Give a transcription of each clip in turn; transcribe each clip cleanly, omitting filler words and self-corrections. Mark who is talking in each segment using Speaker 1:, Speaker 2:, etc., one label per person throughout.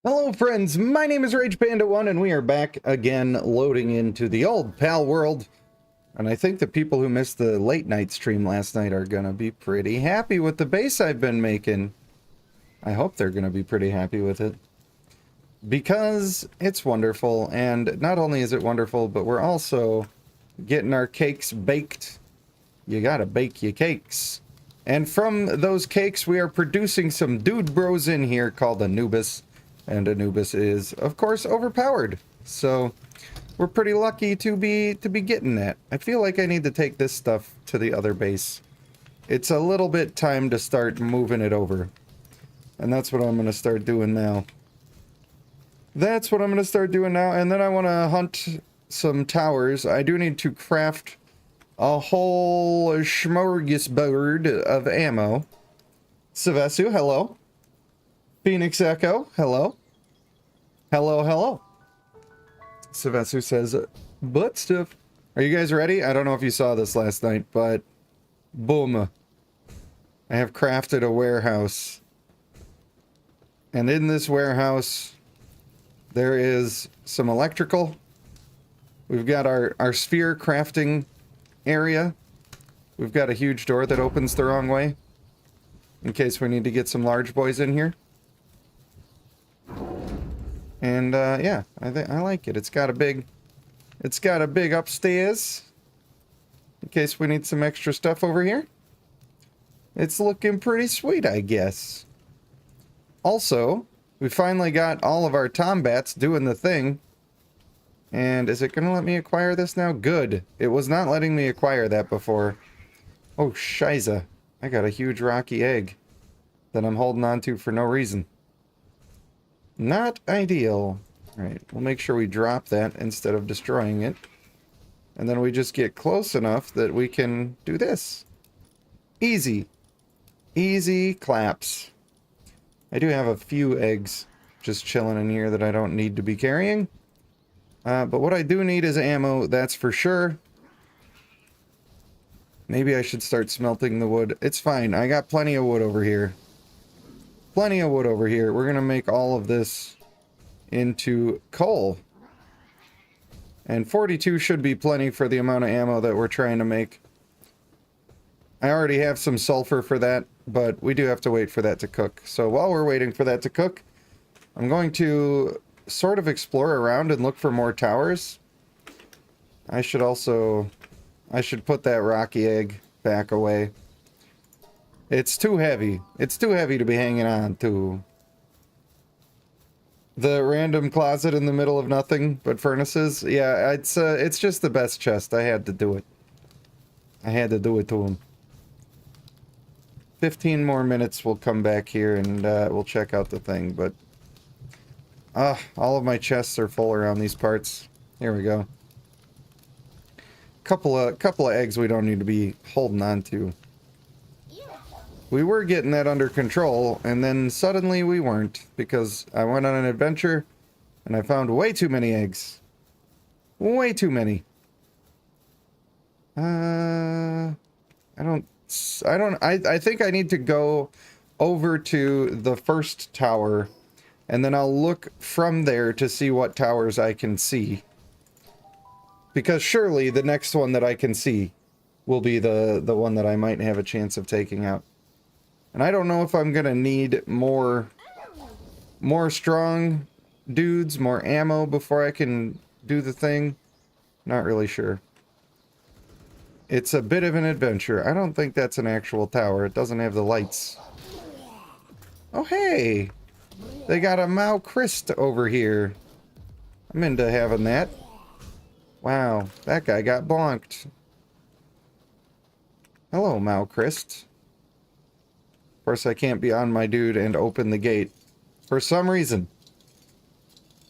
Speaker 1: Hello friends, my name is Rage Panda 1 and we are back again loading into the old Palworld. And I think the people who missed the late night stream last night are gonna be pretty happy with the base I've been making. I hope they're gonna be pretty happy with it. Because it's wonderful, and not only is it wonderful, but we're also getting our cakes baked. You gotta bake your cakes. And from those cakes we are producing some dude bros in here called Anubis. And Anubis is, of course, overpowered. So we're pretty lucky to be getting that. I feel like I need to take this stuff to the other base. It's a little bit time to start moving it over. And that's what I'm going to start doing now. And then I want to hunt some towers. I do need to craft a whole smorgasbord of ammo. Savesu, hello. Phoenix Echo, hello. Hello. Savesu says, butt stuff. Are you guys ready? I don't know if you saw this last night, but boom. I have crafted a warehouse. And in this warehouse, there is some electrical. We've got our sphere crafting area. We've got a huge door that opens the wrong way, in case we need to get some large boys in here. And yeah, I like it. It's got a big upstairs in case we need some extra stuff over here. It's looking pretty sweet, I guess. Also, we finally got all of our tombats doing the thing. And is it gonna let me acquire this now? Good. It was not letting me acquire that before. Oh, shiza. I got a huge rocky egg that I'm holding on to for no reason. Not ideal. Alright, we'll make sure we drop that instead of destroying it. And then we just get close enough that we can do this. Easy. Easy claps. I do have a few eggs just chilling in here that I don't need to be carrying. But what I do need is ammo, that's for sure. Maybe I should start smelting the wood. It's fine, I got plenty of wood over here. Plenty of wood over here. We're gonna make all of this into coal. And 42 should be plenty for the amount of ammo that we're trying to make. I already have some sulfur for that, but we do have to wait for that to cook. So while we're waiting for that to cook, I'm going to sort of explore around and look for more towers. I should put that rocky egg back away. It's too heavy. It's too heavy to be hanging on to. The random closet in the middle of nothing but furnaces. Yeah, it's just the best chest. I had to do it. I had to do it to him. 15 more minutes, we'll come back here and we'll check out the thing, but all of my chests are full around these parts. Here we go. Couple of eggs we don't need to be holding on to. We were getting that under control, and then suddenly we weren't, because I went on an adventure, and I found way too many eggs. Way too many. I think I need to go over to the first tower, and then I'll look from there to see what towers I can see. Because surely the next one that I can see will be the one that I might have a chance of taking out. And I don't know if I'm gonna need more strong dudes, more ammo before I can do the thing. Not really sure. It's a bit of an adventure. I don't think that's an actual tower. It doesn't have the lights. Oh, hey! They got a Mao Christ over here. I'm into having that. Wow, that guy got bonked. Hello, Mao Christ. Of course, I can't be on my dude and open the gate. For some reason.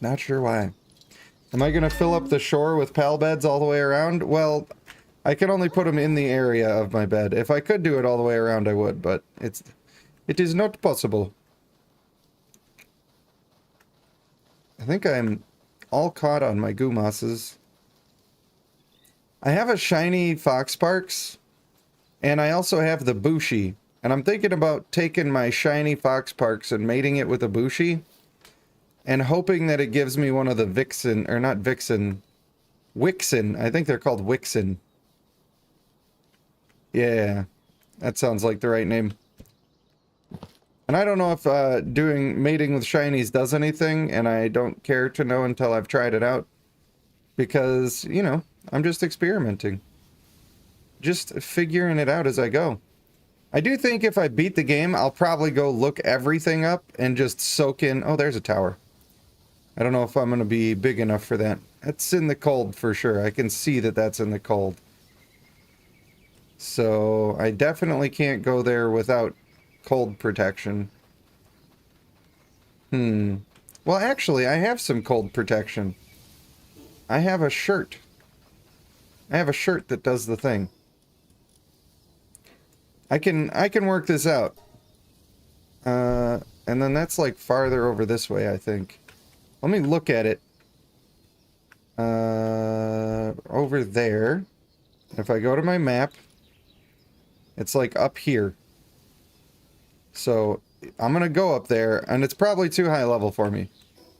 Speaker 1: Not sure why. Am I going to fill up the shore with pal beds all the way around? Well, I can only put them in the area of my bed. If I could do it all the way around, I would, but it is not possible. I think I'm all caught on my Goomasses. I have a shiny Foxparks, and I also have the Bushi. And I'm thinking about taking my shiny Foxparks and mating it with a Bushi. and hoping that it gives me one of the Vixen, or not Vixen, Wixen. I think they're called Wixen. Yeah, that sounds like the right name. And I don't know if doing mating with shinies does anything, and I don't care to know until I've tried it out. Because, you know, I'm just experimenting. Just figuring it out as I go. I do think if I beat the game, I'll probably go look everything up and just soak in... Oh, there's a tower. I don't know if I'm going to be big enough for that. That's in the cold for sure. I can see that that's in the cold. So I definitely can't go there without cold protection. Well, actually, I have some cold protection. I have a shirt. I have a shirt that does the thing. I can work this out. And then that's like farther over this way, I think. Let me look at it. Over there. If I go to my map, it's like up here. So I'm gonna go up there, and it's probably too high level for me.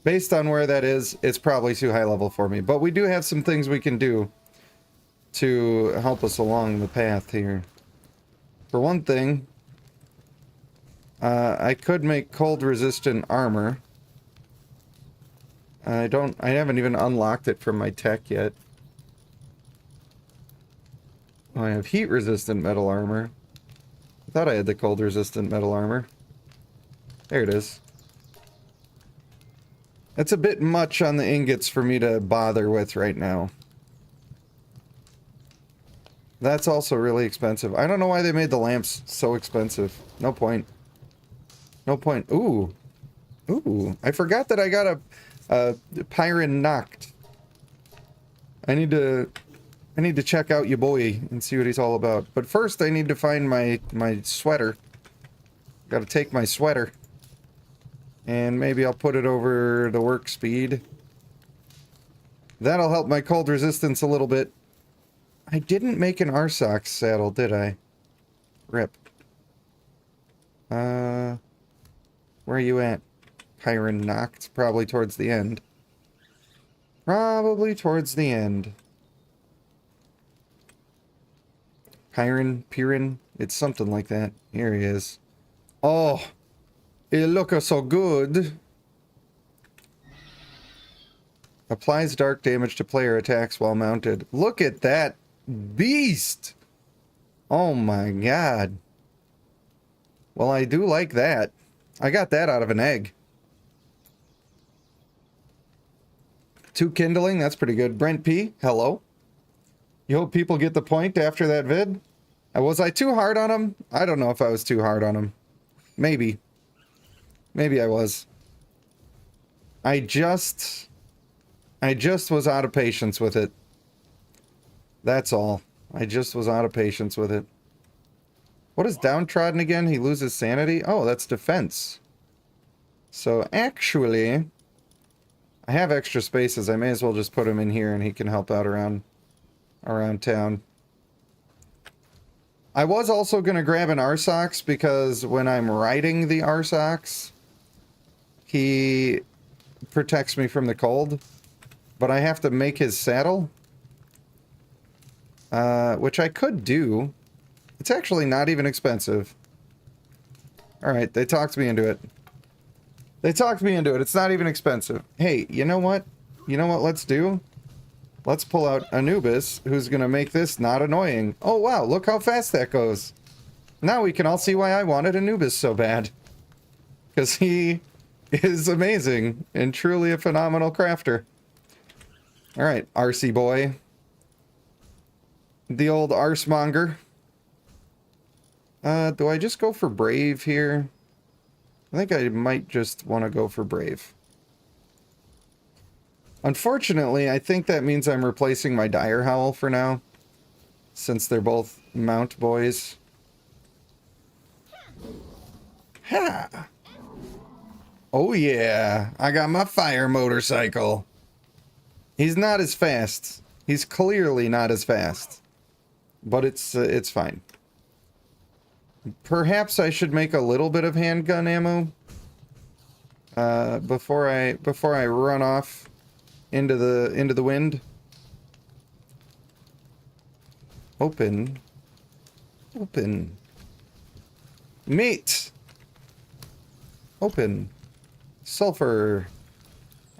Speaker 1: Based on where that is, it's probably too high level for me. But we do have some things we can do to help us along the path here. For one thing, I could make cold resistant armor. I haven't even unlocked it from my tech yet. I have heat resistant metal armor. I thought I had the cold resistant metal armor. There it is. It's a bit much on the ingots for me to bother with right now. That's also really expensive. I don't know why they made the lamps so expensive. No point. No point. Ooh. Ooh. I forgot that I got a Pyron Noct. I need to check out your boy and see what he's all about. But first I need to find my sweater. Gotta take my sweater. And maybe I'll put it over the work speed. That'll help my cold resistance a little bit. I didn't make an Arsox saddle, did I? Rip. Where are you at? Pyron Noct? Probably towards the end. Probably towards the end. Pyron? It's something like that. Here he is. Oh! It looks so good. Applies dark damage to player attacks while mounted. Look at that beast! Oh my god. Well, I do like that. I got that out of an egg. 2 kindling, that's pretty good. Brent P, hello. You hope people get the point after that vid? Was I too hard on him? I don't know if I was too hard on him. Maybe. Maybe I was. I just was out of patience with it. That's all. I just was out of patience with it. What is downtrodden again? He loses sanity? Oh, that's defense. So actually, I have extra spaces. I may as well just put him in here and he can help out around town. I was also going to grab an Arsox because when I'm riding the Arsox, he protects me from the cold. But I have to make his saddle, which I could do. It's actually not even expensive. Alright, they talked me into it. They talked me into it. It's not even expensive. Hey, you know what? You know what let's do? Let's pull out Anubis, who's going to make this not annoying. Oh, wow, look how fast that goes. Now we can all see why I wanted Anubis so bad. Because he is amazing and truly a phenomenal crafter. Alright, RC boy. The old arsemonger. Do I just go for Brave here? I think I might just want to go for Brave. Unfortunately, I think that means I'm replacing my Dire Howl for now, since they're both mount boys. Ha! Oh yeah, I got my fire motorcycle. He's not as fast. He's clearly not as fast. But it's fine. Perhaps I should make a little bit of handgun ammo. before I run off into the wind. Open. Open. Meat. Open. Sulfur.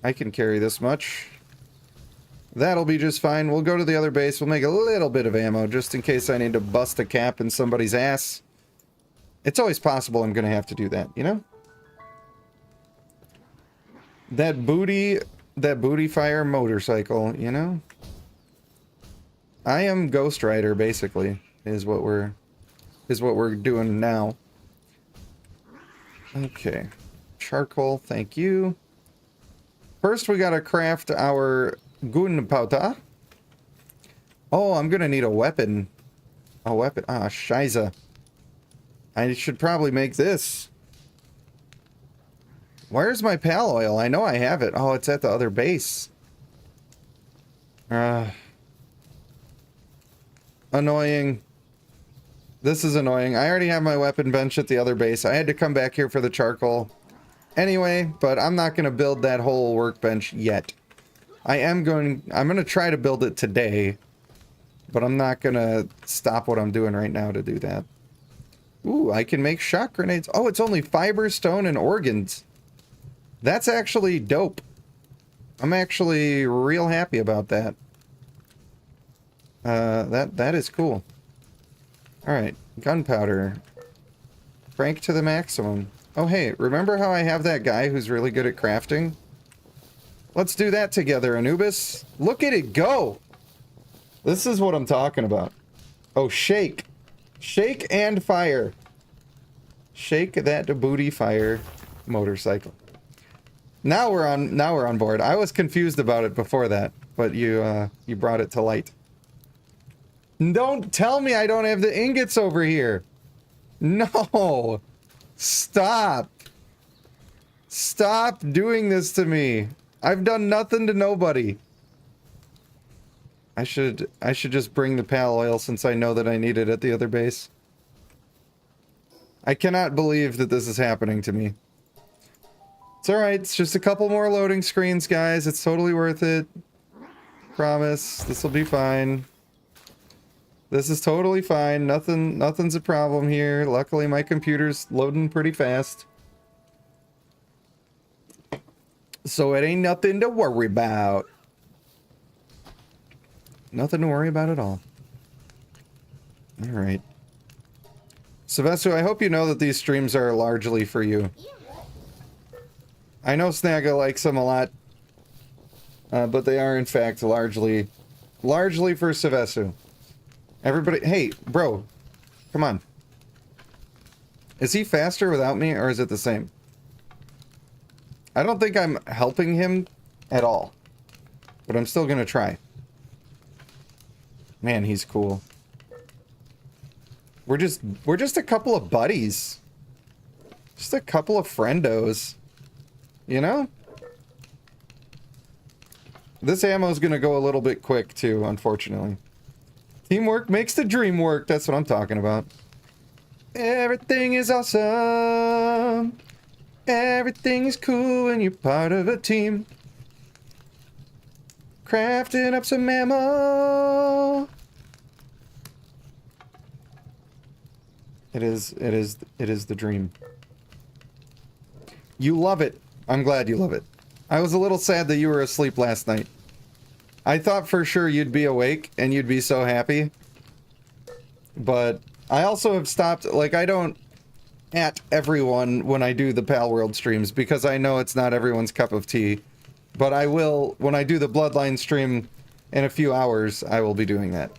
Speaker 1: I can carry this much. That'll be just fine. We'll go to the other base. We'll make a little bit of ammo just in case I need to bust a cap in somebody's ass. It's always possible I'm going to have to do that, you know? That booty fire motorcycle, you know? I am Ghost Rider, basically, is what we're doing now. Okay. Charcoal, thank you. First, we gotta craft our Gunpowder. Oh, I'm gonna need a weapon. A weapon. Ah, Shiza. I should probably make this. Where's my pal oil? I know I have it. Oh, it's at the other base. Annoying. This is annoying. I already have my weapon bench at the other base. I had to come back here for the charcoal anyway, but I'm not going to build that whole workbench yet. I'm going to try to build it today, but I'm not going to stop what I'm doing right now to do that. Ooh, I can make shock grenades. Oh, it's only fiber, stone, and organs. That's actually dope. I'm actually real happy about that. That is cool. Alright, gunpowder. Crank to the maximum. Oh hey, remember how I have that guy who's really good at crafting? Let's do that together, Anubis. Look at it go! This is what I'm talking about. Oh, shake. Shake and fire. Shake that booty fire motorcycle. Now we're on board. I was confused about it before that, but you brought it to light. Don't tell me I don't have the ingots over here. No. Stop. Stop doing this to me. I've done nothing to nobody. I should just bring the pal oil since I know that I need it at the other base. I cannot believe that this is happening to me. It's alright, it's just a couple more loading screens, guys. It's totally worth it. Promise. This will be fine. This is totally fine. Nothing's a problem here. Luckily, my computer's loading pretty fast. So it ain't nothing to worry about. Nothing to worry about at all. Alright. Sylvester, I hope you know that these streams are largely for you. I know Snagga likes them a lot. But they are, in fact, largely for Sylvester. Everybody, hey, bro, come on. Is he faster without me, or is it the same? I don't think I'm helping him at all, but I'm still gonna try. Man, he's cool. We're just a couple of buddies. Just a couple of friendos. You know? This ammo's gonna go a little bit quick, too, unfortunately. Teamwork makes the dream work. That's what I'm talking about. Everything is awesome. Everything is cool when you're part of a team. Crafting up some ammo. It is the dream. You love it. I'm glad you love it. I was a little sad that you were asleep last night. I thought for sure you'd be awake and you'd be so happy. But I also have stopped, like, I don't at everyone when I do the Palworld streams because I know it's not everyone's cup of tea. But I will, when I do the Bloodline stream in a few hours, I will be doing that.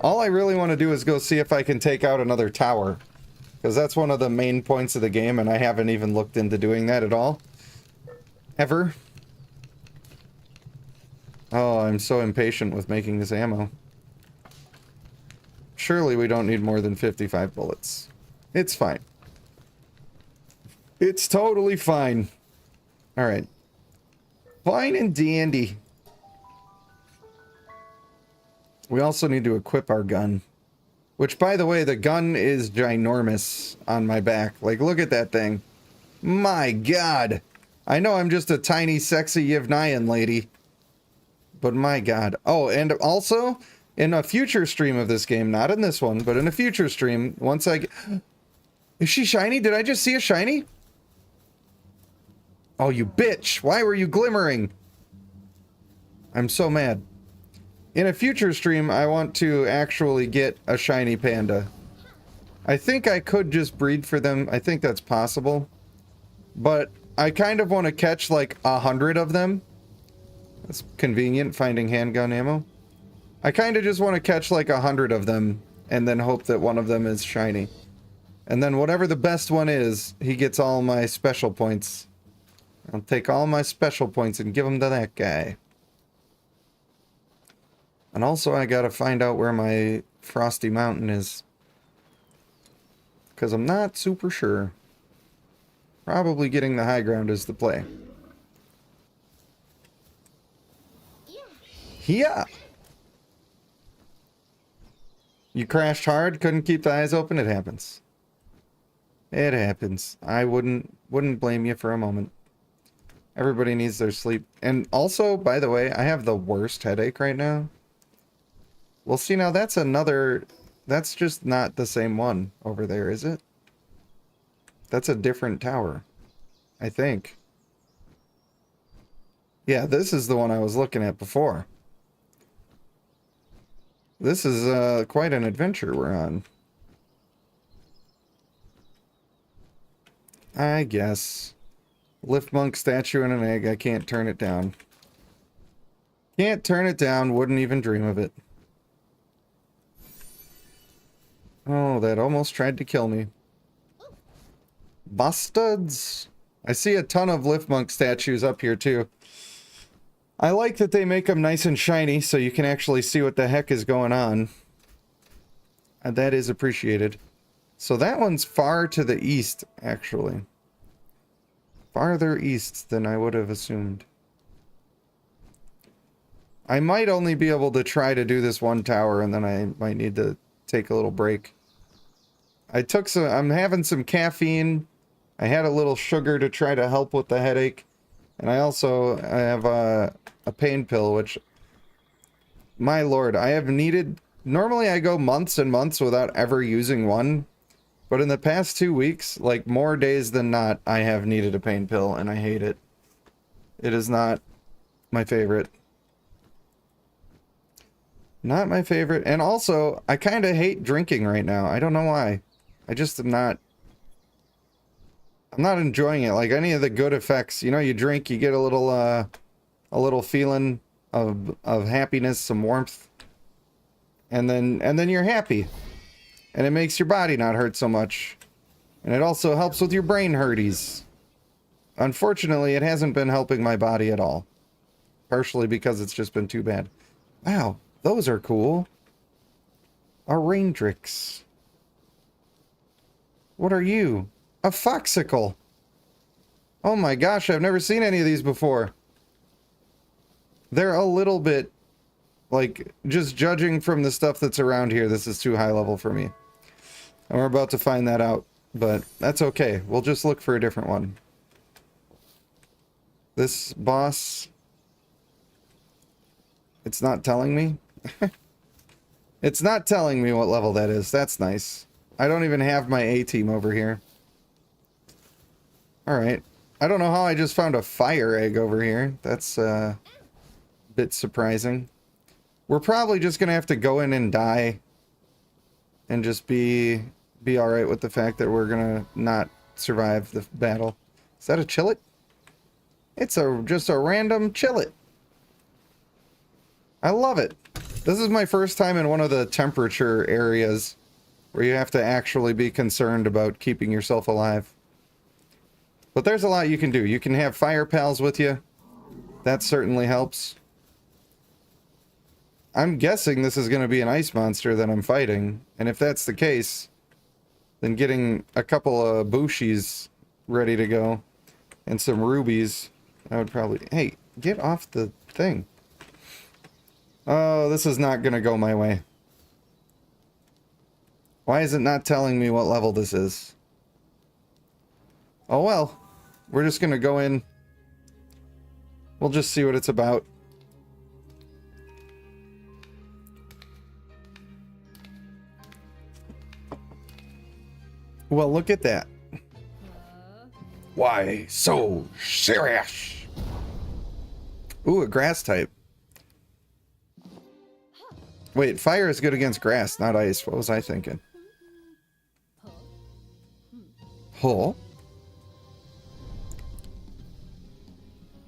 Speaker 1: All I really want to do is go see if I can take out another tower. Because that's one of the main points of the game, and I haven't even looked into doing that at all. Ever. Oh, I'm so impatient with making this ammo. Surely we don't need more than 55 bullets. It's fine. It's totally fine. Alright. Fine and dandy. We also need to equip our gun. Which, by the way, the gun is ginormous on my back. Like, look at that thing. My God. I know I'm just a tiny, sexy Yevnayan lady. But my God. Oh, and also, in a future stream of this game, not in this one, but in a future stream, once I get... Is she shiny? Did I just see a shiny? Oh, you bitch. Why were you glimmering? I'm so mad. In a future stream, I want to actually get a shiny panda. I think I could just breed for them. I think that's possible. But I kind of want to catch like 100 of them. That's convenient, finding handgun ammo. I kind of just want to catch like 100 of them and then hope that one of them is shiny. And then whatever the best one is, he gets all my special points. I'll take all my special points and give them to that guy. And also I gotta find out where my Frosty Mountain is. Because I'm not super sure. Probably getting the high ground is the play. Yeah. You crashed hard, couldn't keep the eyes open, it happens. It happens. I wouldn't blame you for a moment. Everybody needs their sleep. And also, by the way, I have the worst headache right now. Well, see, now that's another... That's just not the same one over there, is it? That's a different tower, I think. Yeah, this is the one I was looking at before. This is quite an adventure we're on. I guess. Lift monk statue and an egg. I can't turn it down. Can't turn it down. Wouldn't even dream of it. Oh, that almost tried to kill me. Bastards. I see a ton of lift monk statues up here too. I like that they make them nice and shiny so you can actually see what the heck is going on. And that is appreciated. So that one's far to the east, actually. Farther east than I would have assumed. I might only be able to try to do this one tower and then I might need to take a little break. I'm having some caffeine. I had a little sugar to try to help with the headache. And I have a pain pill, which, my lord, I have needed... Normally I go months and months without ever using one. But in the past 2 weeks, like more days than not, I have needed a pain pill and I hate it. It is not my favorite. Not my favorite. And also, I kind of hate drinking right now. I don't know why. I just am not... I'm not enjoying it. Like any of the good effects, you know, you drink, you get a little feeling of happiness, some warmth, and then you're happy, and it makes your body not hurt so much, and it also helps with your brain hurties. Unfortunately, it hasn't been helping my body at all, partially because it's just been too bad. Wow, those are cool. A Raindrix. What are you? A foxicle. Oh my gosh, I've never seen any of these before. They're a little bit, like, just judging from the stuff that's around here, this is too high level for me. And we're about to find that out, but that's okay. We'll just look for a different one. This boss... It's not telling me? It's not telling me what level that is. That's nice. I don't even have my A-team over here. Alright. I don't know how I just found a fire egg over here. That's a bit surprising. We're probably just gonna have to go in and die. And just be alright with the fact that we're gonna not survive the battle. Is that a chillet? It's just a random chillet. I love it. This is my first time in one of the temperature areas where you have to actually be concerned about keeping yourself alive. But there's a lot you can do. You can have fire pals with you. That certainly helps. I'm guessing this is going to be an ice monster that I'm fighting. And if that's the case, then getting a couple of bushies ready to go and some rubies, I would probably... Hey, get off the thing. Oh, this is not going to go my way. Why is it not telling me what level this is? Oh well. We're just gonna go in. We'll just see what it's about. Well, look at that. Why so serious? Ooh, a grass type. Wait, fire is good against grass, not ice. What was I thinking? Huh?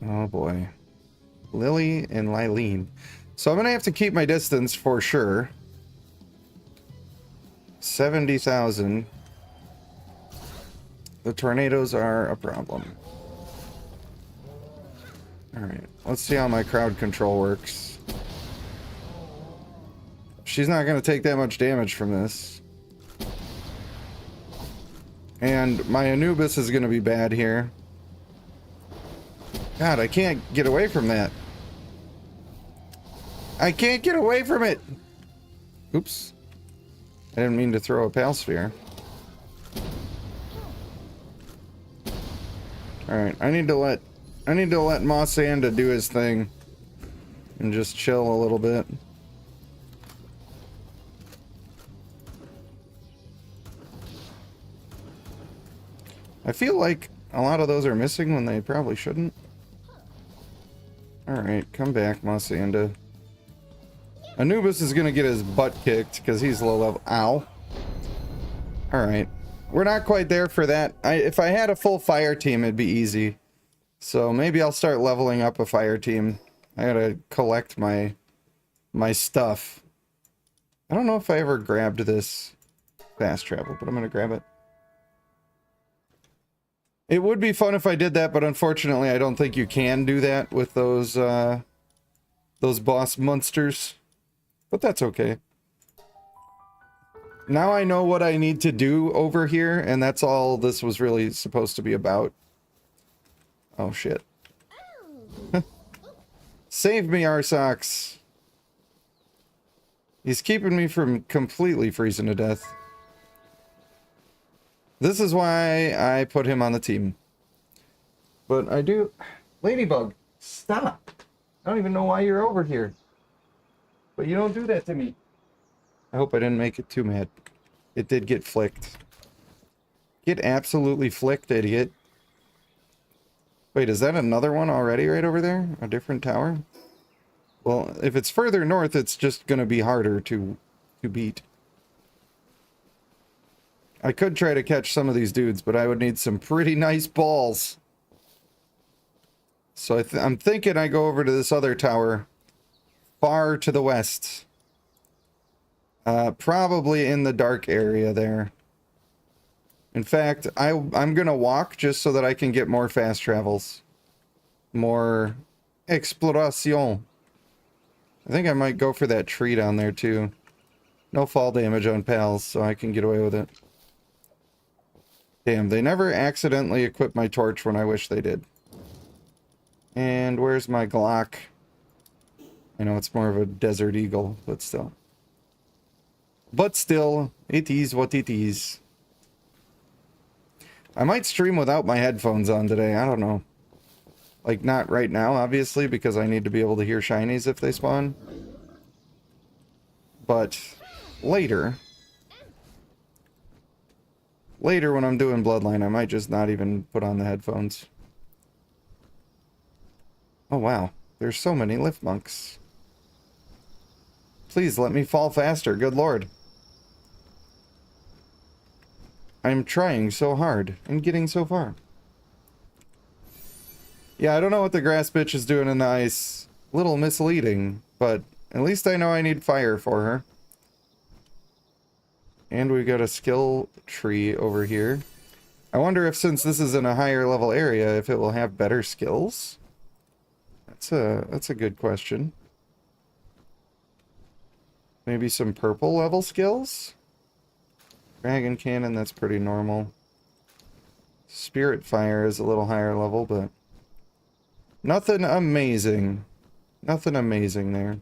Speaker 1: Oh boy. Lily and Lylene. So I'm gonna have to keep my distance for sure. 70,000. The tornadoes are a problem. Alright, let's see how my crowd control works. She's not going to take that much damage from this. And my Anubis is going to be bad here. God, I can't get away from that. I can't get away from it! Oops. I didn't mean to throw a Pal Sphere. Alright, I need to let Mossanda do his thing and just chill a little bit. I feel like a lot of those are missing when they probably shouldn't. Alright, come back, Mossanda. Anubis is gonna get his butt kicked because he's low level. Ow. Alright. We're not quite there for that. If I had a full fire team, it'd be easy. So maybe I'll start leveling up a fire team. I gotta collect my stuff. I don't know if I ever grabbed this fast travel, but I'm gonna grab it. It would be fun if I did that, but unfortunately I don't think you can do that with those boss monsters. But that's okay. Now I know what I need to do over here, and that's all this was really supposed to be about. Oh, shit. Save me, Arsox. He's keeping me from completely freezing to death. This is why I put him on the team. But I do... Ladybug, stop. I don't even know why you're over here. But you don't do that to me. I hope I didn't make it too mad. It did get flicked. Get absolutely flicked, idiot. Wait, is that another one already right over there? A different tower? Well, if it's further north, it's just gonna be harder to beat. I could try to catch some of these dudes, but I would need some pretty nice balls. So I'm thinking I go over to this other tower far to the west. Probably in the dark area there. In fact, I'm gonna walk just so that I can get more fast travels. More exploration. I think I might go for that tree down there too. No fall damage on pals, so I can get away with it. Damn, they never accidentally equipped my torch when I wish they did. And where's my Glock? I know it's more of a Desert Eagle, but still. But still, it is what it is. I might stream without my headphones on today, I don't know. Like, not right now, obviously, because I need to be able to hear shinies if they spawn. But later... Later, when I'm doing Bloodline, I might just not even put on the headphones. Oh, wow. There's so many lift monks. Please let me fall faster, good lord. I'm trying so hard and getting so far. Yeah, I don't know what the grass bitch is doing in the ice. A little misleading, but at least I know I need fire for her. And we've got a skill tree over here. I wonder if, since this is in a higher level area, if it will have better skills? That's a good question. Maybe some purple level skills? Dragon Cannon, that's pretty normal. Spirit Fire is a little higher level, but... nothing amazing. Nothing amazing there.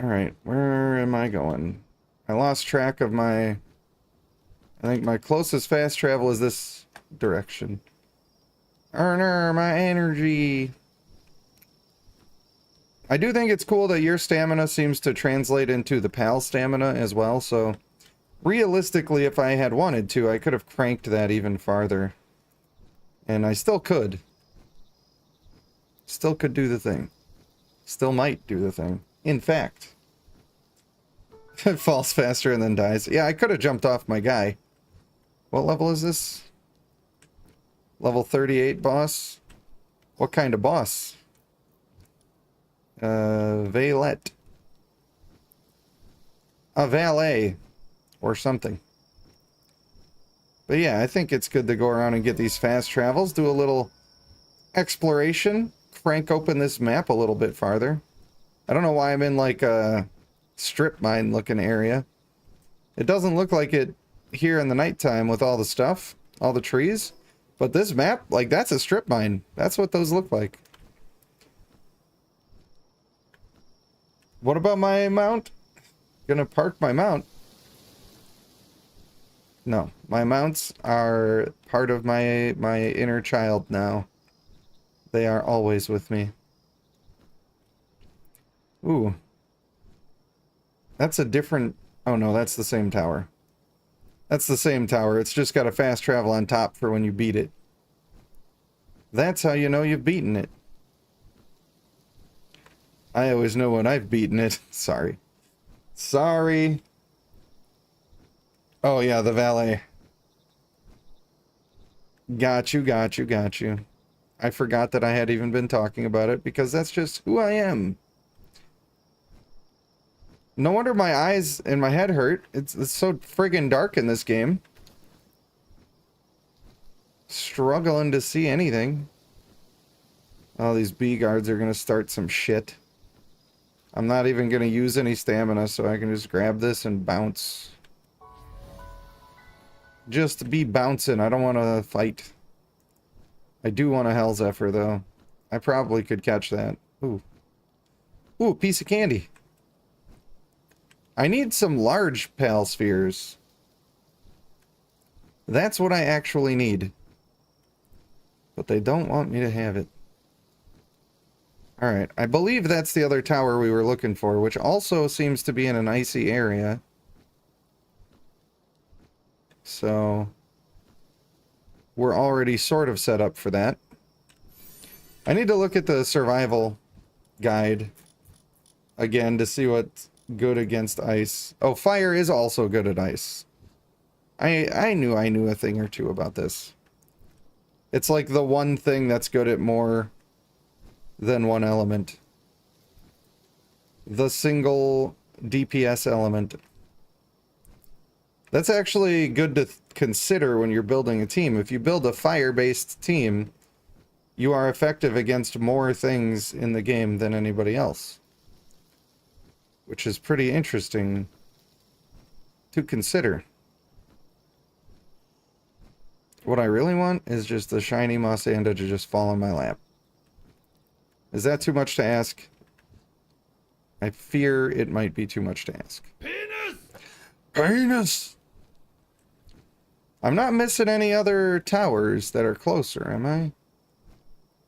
Speaker 1: Alright, where am I going? I lost track of my... I think my closest fast travel is this direction. Earner, my energy. I do think it's cool that your stamina seems to translate into the pal stamina as well, so realistically, if I had wanted to, I could have cranked that even farther. And I still could. Still could do the thing. Still might do the thing. In fact. It falls faster and then dies. Yeah, I could have jumped off my guy. What level is this? Level 38 boss? What kind of boss? Valet. A valet. Or something. But yeah, I think it's good to go around and get these fast travels. Do a little exploration. Crank open this map a little bit farther. I don't know why I'm in like a strip mine looking area. It doesn't look like it here in the nighttime with all the stuff. All the trees. But this map, like that's a strip mine. That's what those look like. What about my mount? Gonna park my mount. No, my mounts are part of my inner child now. They are always with me. Ooh. That's a different... Oh no, that's the same tower. That's the same tower. It's just got a fast travel on top for when you beat it. That's how you know you've beaten it. I always know when I've beaten it. Sorry. Sorry. Oh yeah, the valet. Got you, got you, got you. I forgot that I had even been talking about it because that's just who I am. No wonder my eyes and my head hurt. It's so friggin' dark in this game. Struggling to see anything. Oh, these bee guards are gonna start some shit. I'm not even gonna use any stamina, so I can just grab this and bounce. Just be bouncing. I don't want to fight. I do want a Hell Zephyr, though. I probably could catch that. Ooh. Ooh, piece of candy. I need some large pal spheres. That's what I actually need. But they don't want me to have it. Alright, I believe that's the other tower we were looking for, which also seems to be in an icy area. So, we're already sort of set up for that. I need to look at the survival guide again to see what's good against ice. Oh, fire is also good at ice. I knew a thing or two about this. It's like the one thing that's good at more than one element. The single DPS element. That's actually good to consider when you're building a team. If you build a fire-based team, you are effective against more things in the game than anybody else. Which is pretty interesting to consider. What I really want is just the shiny Mossanda to just fall in my lap. Is that too much to ask? I fear it might be too much to ask. Penis! Penis! I'm not missing any other towers that are closer, am I?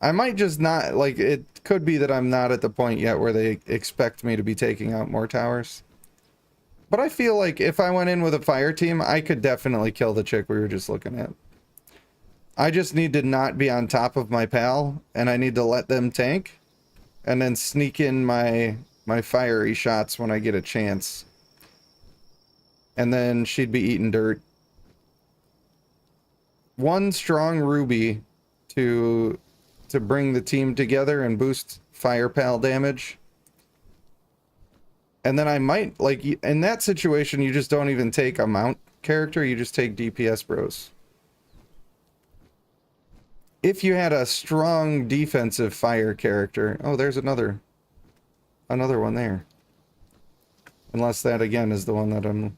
Speaker 1: I might just not, like, it could be that I'm not at the point yet where they expect me to be taking out more towers. But I feel like if I went in with a fire team, I could definitely kill the chick we were just looking at. I just need to not be on top of my pal, and I need to let them tank, and then sneak in my fiery shots when I get a chance. And then she'd be eating dirt. One strong ruby to bring the team together and boost fire pal damage. And then I might, like, in that situation, you just don't even take a mount character, you just take DPS bros. If you had a strong defensive fire character... Oh, there's another one there. Unless that, again, is the one that I'm...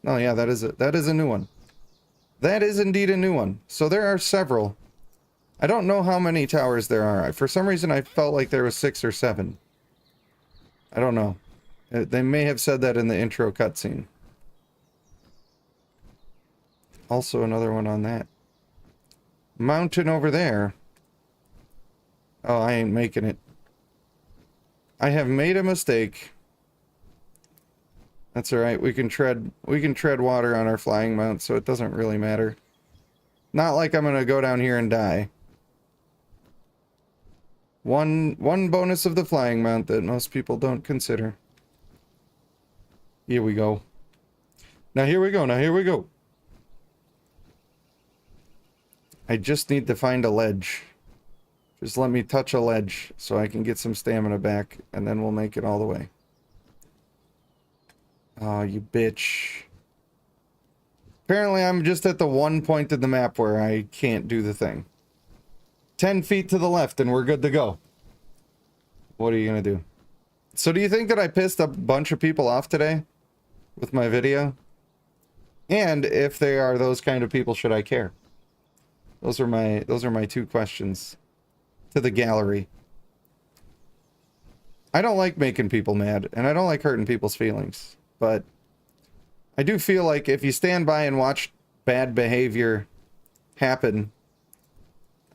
Speaker 1: Oh, yeah, that is a new one. That is indeed a new one. So there are several. I don't know how many towers there are. For some reason, I felt like there was 6 or 7. I don't know. They may have said that in the intro cutscene. Also another one on that. mountain over there. Oh, I ain't making it. I have made a mistake. That's alright, we can tread water on our flying mount, so it doesn't really matter. Not like I'm gonna go down here and die. One bonus of the flying mount that most people don't consider. Here we go. Now here we go, now here we go. I just need to find a ledge. Just let me touch a ledge so I can get some stamina back, and then we'll make it all the way. Oh, you bitch. Apparently I'm just at the one point in the map where I can't do the thing. 10 feet to the left and we're good to go. What are you gonna do? So do you think that I pissed a bunch of people off today with my video? And if they are those kind of people, should I care? Those are my two questions to the gallery. I don't like making people mad, and I don't like hurting people's feelings, but I do feel like if you stand by and watch bad behavior happen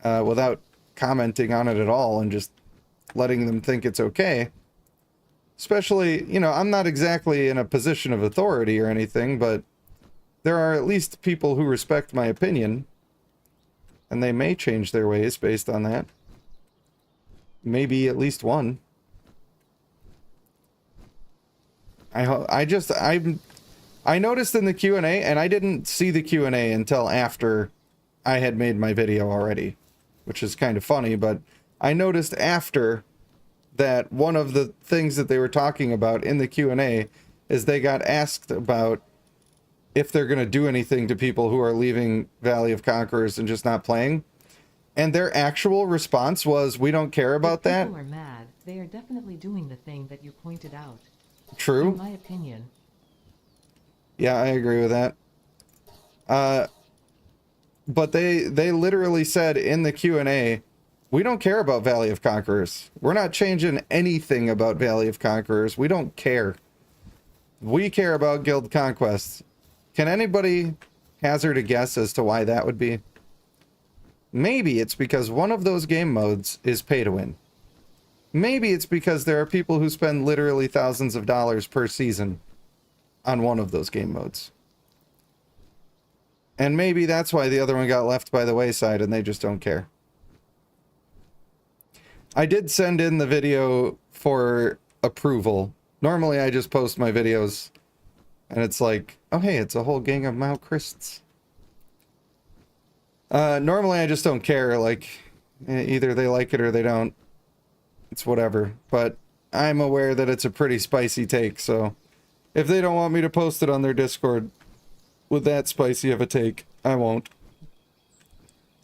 Speaker 1: without commenting on it at all and just letting them think it's okay, especially, you know, I'm not exactly in a position of authority or anything, but there are at least people who respect my opinion, and they may change their ways based on that. Maybe at least one. I noticed in the Q&A, and I didn't see the Q&A until after I had made my video already, which is kind of funny, but I noticed after that one of the things that they were talking about in the Q&A is they got asked about if they're going to do anything to people who are leaving Valley of Conquerors and just not playing. And their actual response was, we don't care about that.
Speaker 2: People are mad. They are definitely doing the thing that you pointed out.
Speaker 1: True.
Speaker 2: In my opinion.
Speaker 1: Yeah, I agree with that. But they literally said in the Q&A, we don't care about Valley of Conquerors. We're not changing anything about Valley of Conquerors. We don't care. We care about Guild Conquest. Can anybody hazard a guess as to why that would be? Maybe it's because one of those game modes is pay to win. Maybe it's because there are people who spend literally thousands of dollars per season on one of those game modes. And maybe that's why the other one got left by the wayside and they just don't care. I did send in the video for approval. Normally I just post my videos and it's like, oh hey, it's a whole gang of Mount Christs. Normally I just don't care, like, either they like it or they don't. It's whatever. But I'm aware that it's a pretty spicy take, so if they don't want me to post it on their Discord with that spicy of a take, I won't.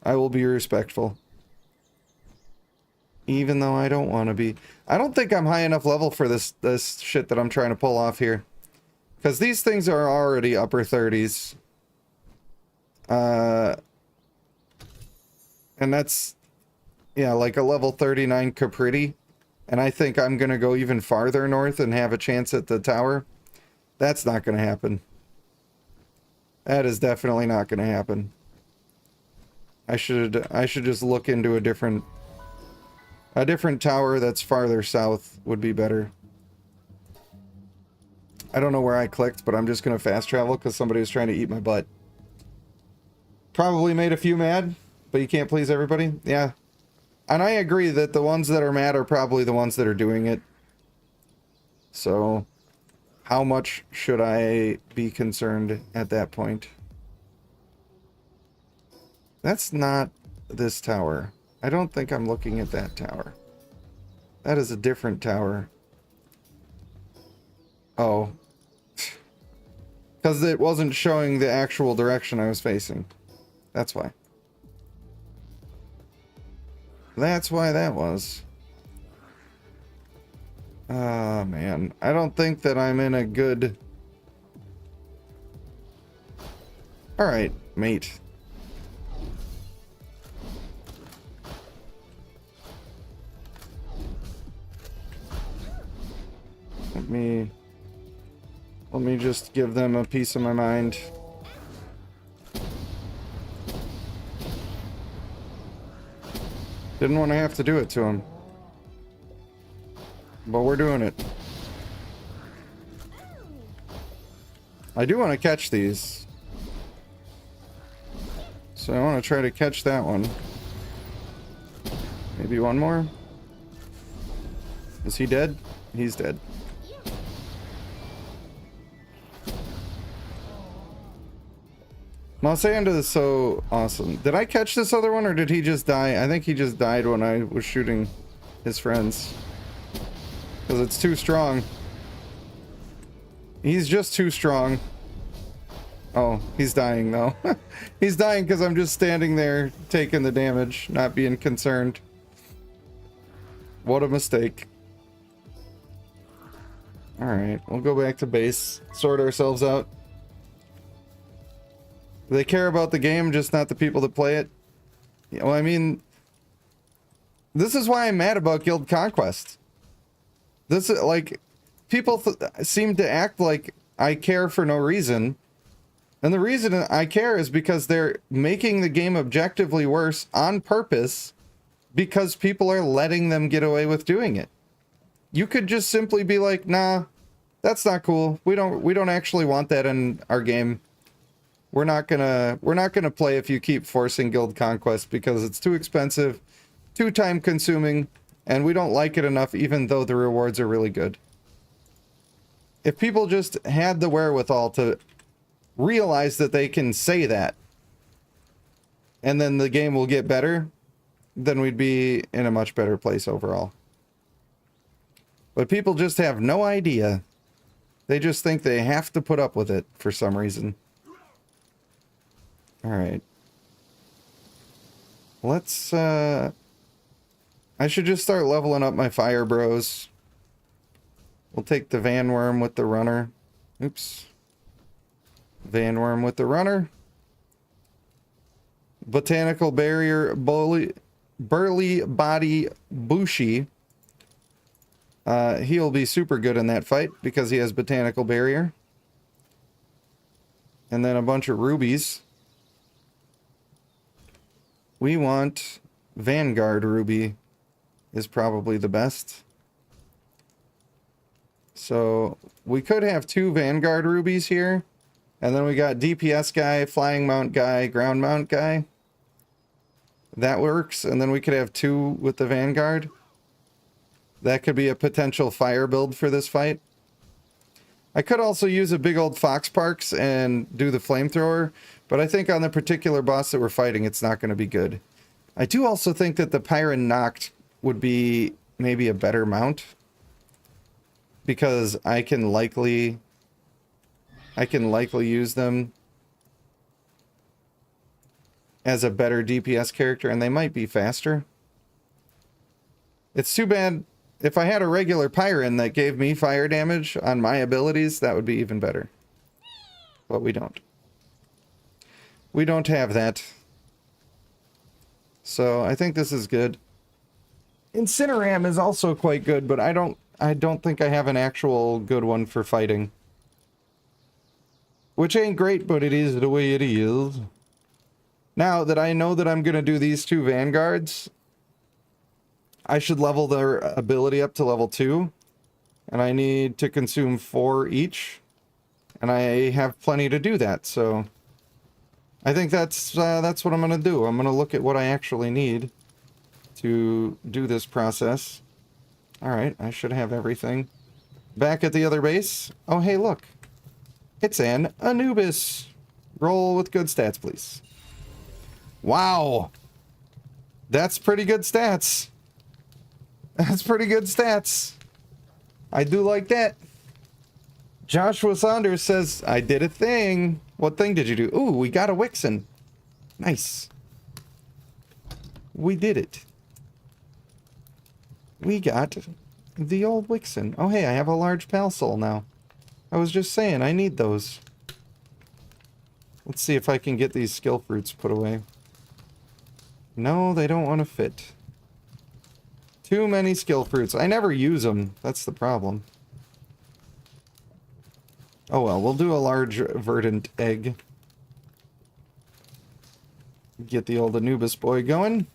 Speaker 1: I will be respectful. Even though I don't want to be. I don't think I'm high enough level for this shit that I'm trying to pull off here. Because these things are already upper 30s. And that's, yeah, like a level 39 Capriti. And I think I'm going to go even farther north and have a chance at the tower. That's not going to happen. That is definitely not going to happen. I should just look into a different tower that's farther south would be better. I don't know where I clicked, but I'm just going to fast travel because somebody was trying to eat my butt. Probably made a few mad, but you can't please everybody. Yeah. And I agree that the ones that are mad are probably the ones that are doing it. So, how much should I be concerned at that point? That's not this tower. I don't think I'm looking at that tower. That is a different tower. Oh. Because it wasn't showing the actual direction I was facing. That's why. That's why that was. Oh, man. I don't think that I'm in a good... Alright, mate. Let me just give them a piece of my mind. Didn't want to have to do it to him. But we're doing it. I do want to catch these. So I want to try to catch that one. Maybe one more. Is he dead? He's dead. Mosanda is so awesome. Did I catch this other one or did he just die? I think he just died when I was shooting his friends. Because it's too strong. He's just too strong. Oh, he's dying though. He's dying because I'm just standing there taking the damage, not being concerned. What a mistake. Alright, we'll go back to base. Sort ourselves out. They care about the game, just not the people that play it. Well, I mean, this is why I'm mad about Guild Conquest. This is like, people seem to act like I care for no reason. And the reason I care is because they're making the game objectively worse on purpose because people are letting them get away with doing it. You could just simply be like, nah, that's not cool. We don't actually want that in our game. We're not gonna play if you keep forcing Guild Conquest because it's too expensive, too time consuming, and we don't like it enough even though the rewards are really good. If people just had the wherewithal to realize that they can say that, and then the game will get better, then we'd be in a much better place overall. But people just have no idea. They just think they have to put up with it for some reason. Alright. Let's, I should just start leveling up my fire bros. We'll take the Vanworm with the runner. Oops. Vanworm with the runner. Botanical Barrier, Burly Body Bushi. He'll be super good in that fight because he has Botanical Barrier. And then a bunch of rubies. We want Vanguard Ruby is probably the best. So we could have 2 Vanguard Rubies here. And then we got DPS guy, flying mount guy, ground mount guy. That works. And then we could have 2 with the Vanguard. That could be a potential fire build for this fight. I could also use a big old Fox Parks and do the flamethrower, but I think on the particular boss that we're fighting, it's not going to be good. I do also think that the Pyron Noct would be maybe a better mount, because I can likely use them as a better DPS character, and they might be faster. It's too bad. If I had a regular Pyron that gave me fire damage on my abilities, that would be even better. But we don't. We don't have that. So I think this is good. Incineram is also quite good, but I don't think I have an actual good one for fighting. Which ain't great, but it is the way it is. Now that I know that I'm going to do these 2 Vanguards, I should level their ability up to level 2. And I need to consume 4 each. And I have plenty to do that, so I think that's what I'm going to do. I'm going to look at what I actually need to do this process. Alright, I should have everything. Back at the other base. Oh, hey, look. It's an Anubis. Roll with good stats, please. Wow. That's pretty good stats. That's pretty good stats. I do like that. Joshua Saunders says, I did a thing. What thing did you do? Ooh, we got a Wixen. Nice. We did it. We got the old Wixen. Oh, hey, I have a large pal soul now. I was just saying, I need those. Let's see if I can get these skill fruits put away. No, they don't want to fit. Too many skill fruits. I never use them. That's the problem. Oh well, we'll do a large verdant egg. Get the old Anubis boy going.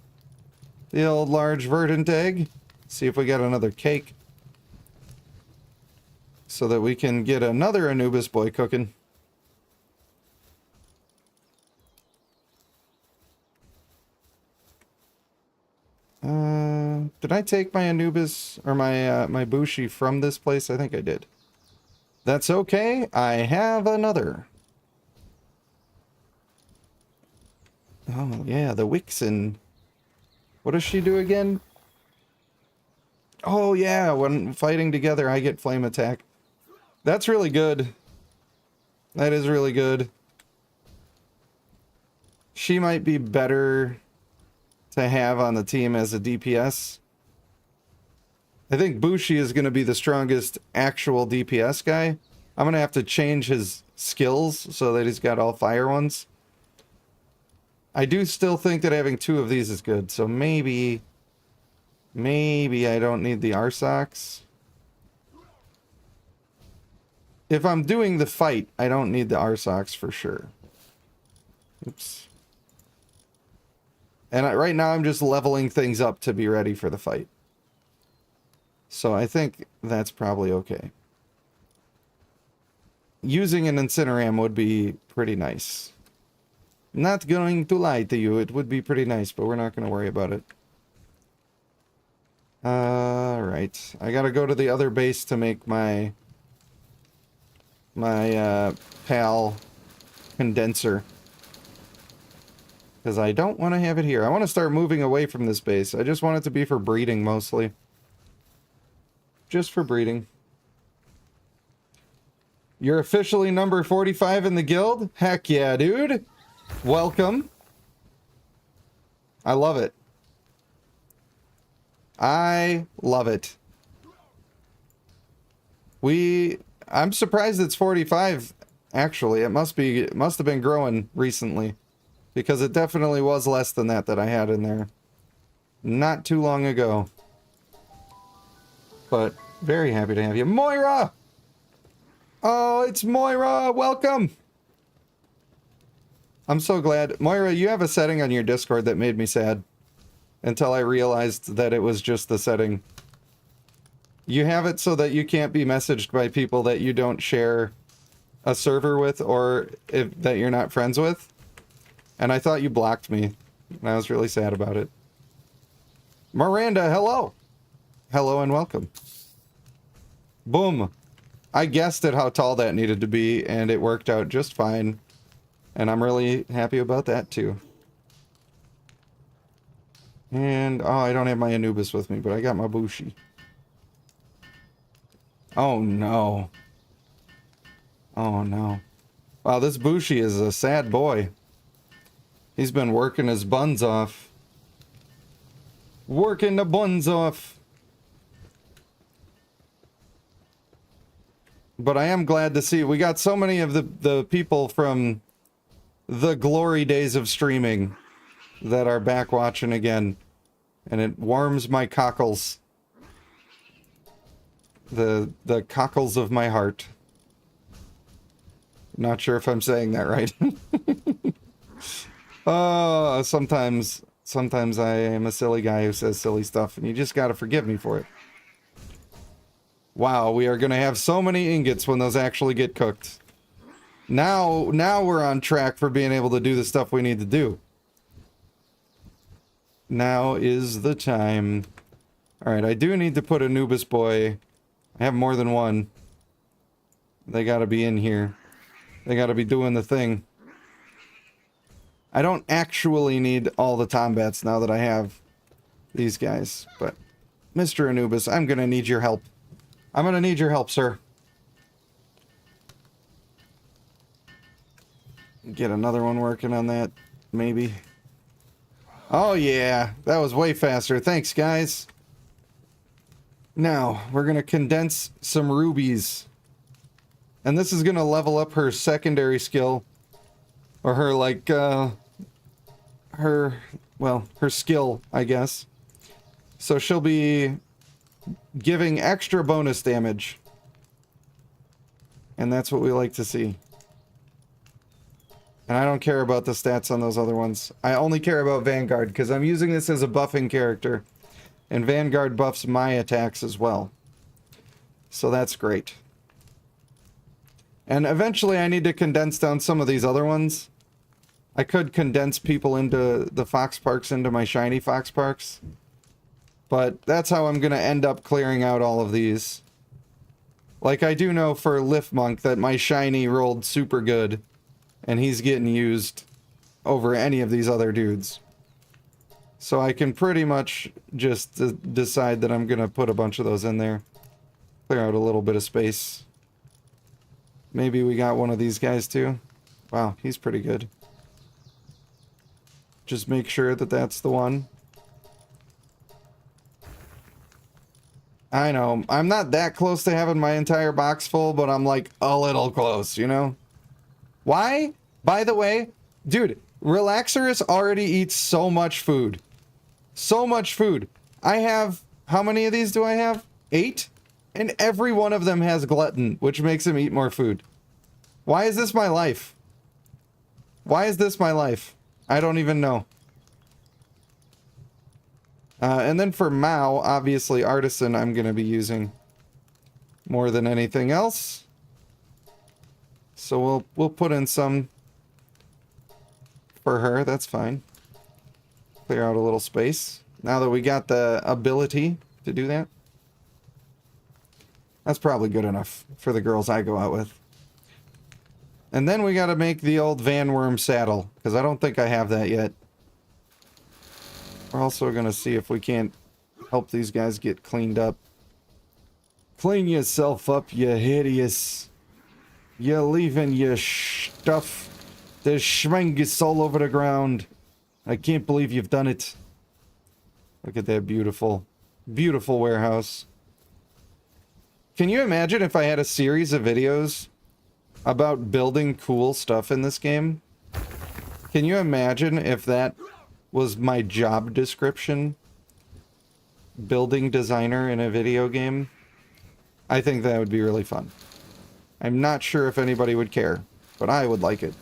Speaker 1: The old large verdant egg. See if we got another cake. So that we can get another Anubis boy cooking. Did I take my Anubis or my Bushi from this place? I think I did. That's okay. I have another. Oh, yeah, the Wixen. What does she do again? Oh, yeah, when fighting together, I get flame attack. That's really good. That is really good. She might be better to have on the team as a DPS. I think Bushi is going to be the strongest actual DPS guy. I'm going to have to change his skills so that he's got all fire ones. I do still think that having two of these is good, so maybe I don't need the Arsox. If I'm doing the fight, I don't need the Arsox for sure. Oops. And right now I'm just leveling things up to be ready for the fight. So I think that's probably okay. Using an Incineram would be pretty nice. Not going to lie to you, it would be pretty nice, but we're not going to worry about it. Alright. I gotta go to the other base to make my PAL condenser. Because I don't want to have it here. I want to start moving away from this base. I just want it to be for breeding, mostly. Just for breeding. You're officially number 45 in the guild? Heck yeah, dude! Welcome. I love it. I love it. I'm surprised it's 45, actually. It must have been growing recently. Because it definitely was less than that I had in there. Not too long ago. But very happy to have you. Moira! Oh, it's Moira! Welcome! I'm so glad. Moira, you have a setting on your Discord that made me sad. Until I realized that it was just the setting. You have it so that you can't be messaged by people that you don't share a server with or that you're not friends with. And I thought you blocked me. And I was really sad about it. Miranda, hello! Hello and welcome. Boom. I guessed at how tall that needed to be, and it worked out just fine. And I'm really happy about that, too. And, oh, I don't have my Anubis with me, but I got my Bushi. Oh, no. Oh, no. Wow, this Bushi is a sad boy. He's been working his buns off. Working the buns off. But I am glad to see we got so many of the people from the glory days of streaming that are back watching again. And it warms my cockles. The cockles of my heart. Not sure if I'm saying that right. Oh, sometimes I am a silly guy who says silly stuff, and you just gotta forgive me for it. Wow, we are gonna have so many ingots when those actually get cooked. Now we're on track for being able to do the stuff we need to do. Now is the time. Alright, I do need to put Anubis boy. I have more than one. They gotta be in here. They gotta be doing the thing. I don't actually need all the Tombats now that I have these guys, but Mr. Anubis, I'm gonna need your help. I'm gonna need your help, sir. Get another one working on that, maybe. Oh yeah, that was way faster. Thanks, guys. Now, we're gonna condense some rubies. And this is gonna level up her secondary skill. Or her, like, her skill, I guess. So she'll be giving extra bonus damage. And that's what we like to see. And I don't care about the stats on those other ones. I only care about Vanguard, because I'm using this as a buffing character. And Vanguard buffs my attacks as well. So that's great. And eventually I need to condense down some of these other ones. I could condense people into the Fox Parks into my shiny Fox Parks. But that's how I'm going to end up clearing out all of these. Like, I do know for Lift Monk that my shiny rolled super good. And he's getting used over any of these other dudes. So I can pretty much just decide that I'm going to put a bunch of those in there. Clear out a little bit of space. Maybe we got one of these guys too. Wow, he's pretty good. Just make sure that that's the one. I know, I'm not that close to having my entire box full, but I'm like a little close, you know? Why? By the way, dude, Relaxarus already eats so much food. So much food. I have, how many of these do I have? 8? And every one of them has glutton, which makes him eat more food. Why is this my life? Why is this my life? I don't even know. And then for Mao, obviously Artisan I'm going to be using more than anything else. So we'll put in some for her, that's fine. Clear out a little space. Now that we got the ability to do that. That's probably good enough for the girls I go out with. And then we got to make the old Van Worm saddle, because I don't think I have that yet. We're also going to see if we can't help these guys get cleaned up. Clean yourself up, you hideous. You're leaving your stuff. There's schmengus all over the ground. I can't believe you've done it. Look at that beautiful, beautiful warehouse. Can you imagine if I had a series of videos about building cool stuff in this game? Can you imagine if that was my job description? Building designer in a video game? I think that would be really fun. I'm not sure if anybody would care, but I would like it.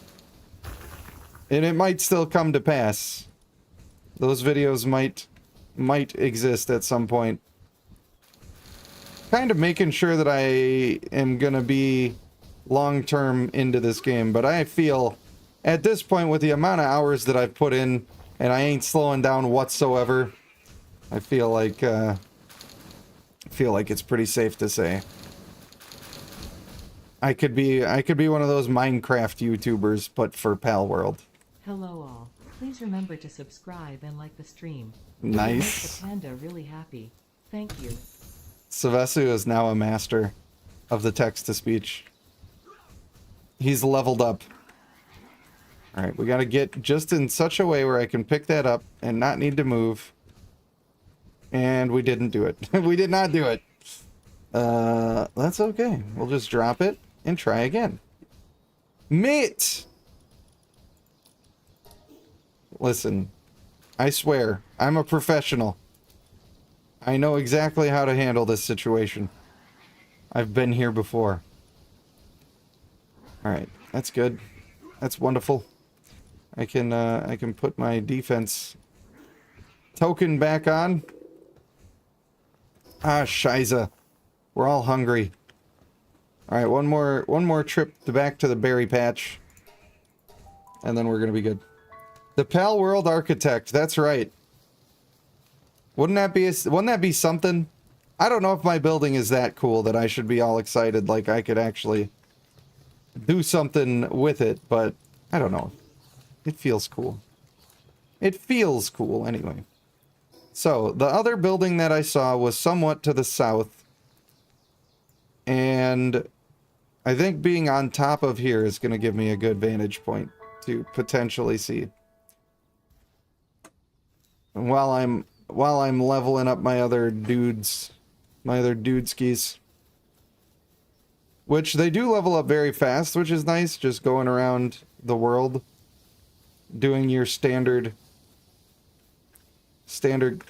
Speaker 1: And it might still come to pass. Those videos might exist at some point. Kind of making sure that I am gonna be long-term into this game, but I feel at this point with the amount of hours that I've put in and I ain't slowing down whatsoever, I feel like it's pretty safe to say I could be one of those Minecraft YouTubers, but for Palworld.
Speaker 2: Hello all. Please remember to subscribe and like the stream.
Speaker 1: Nice.
Speaker 2: It makes the panda really happy. Thank you.
Speaker 1: Savesu is now a master of the text-to-speech. He's leveled up. Alright, we gotta get just in such a way where I can pick that up and not need to move. And we didn't do it. We did not do it. That's okay. We'll just drop it and try again. Mate! Listen, I swear, I'm a professional. I know exactly how to handle this situation. I've been here before. Alright, that's good. That's wonderful. I can put my defense token back on. Ah, shiza. We're all hungry. Alright, one more trip back to the berry patch. And then we're gonna be good. The Palworld Architect, that's right. Wouldn't that be something? I don't know if my building is that cool that I should be all excited like I could actually do something with it, but I don't know. It feels cool. It feels cool anyway. So, the other building that I saw was somewhat to the south. And I think being on top of here is going to give me a good vantage point to potentially see. And while I'm leveling up my other dudes, skis. Which they do level up very fast, which is nice, just going around the world. Doing your standard...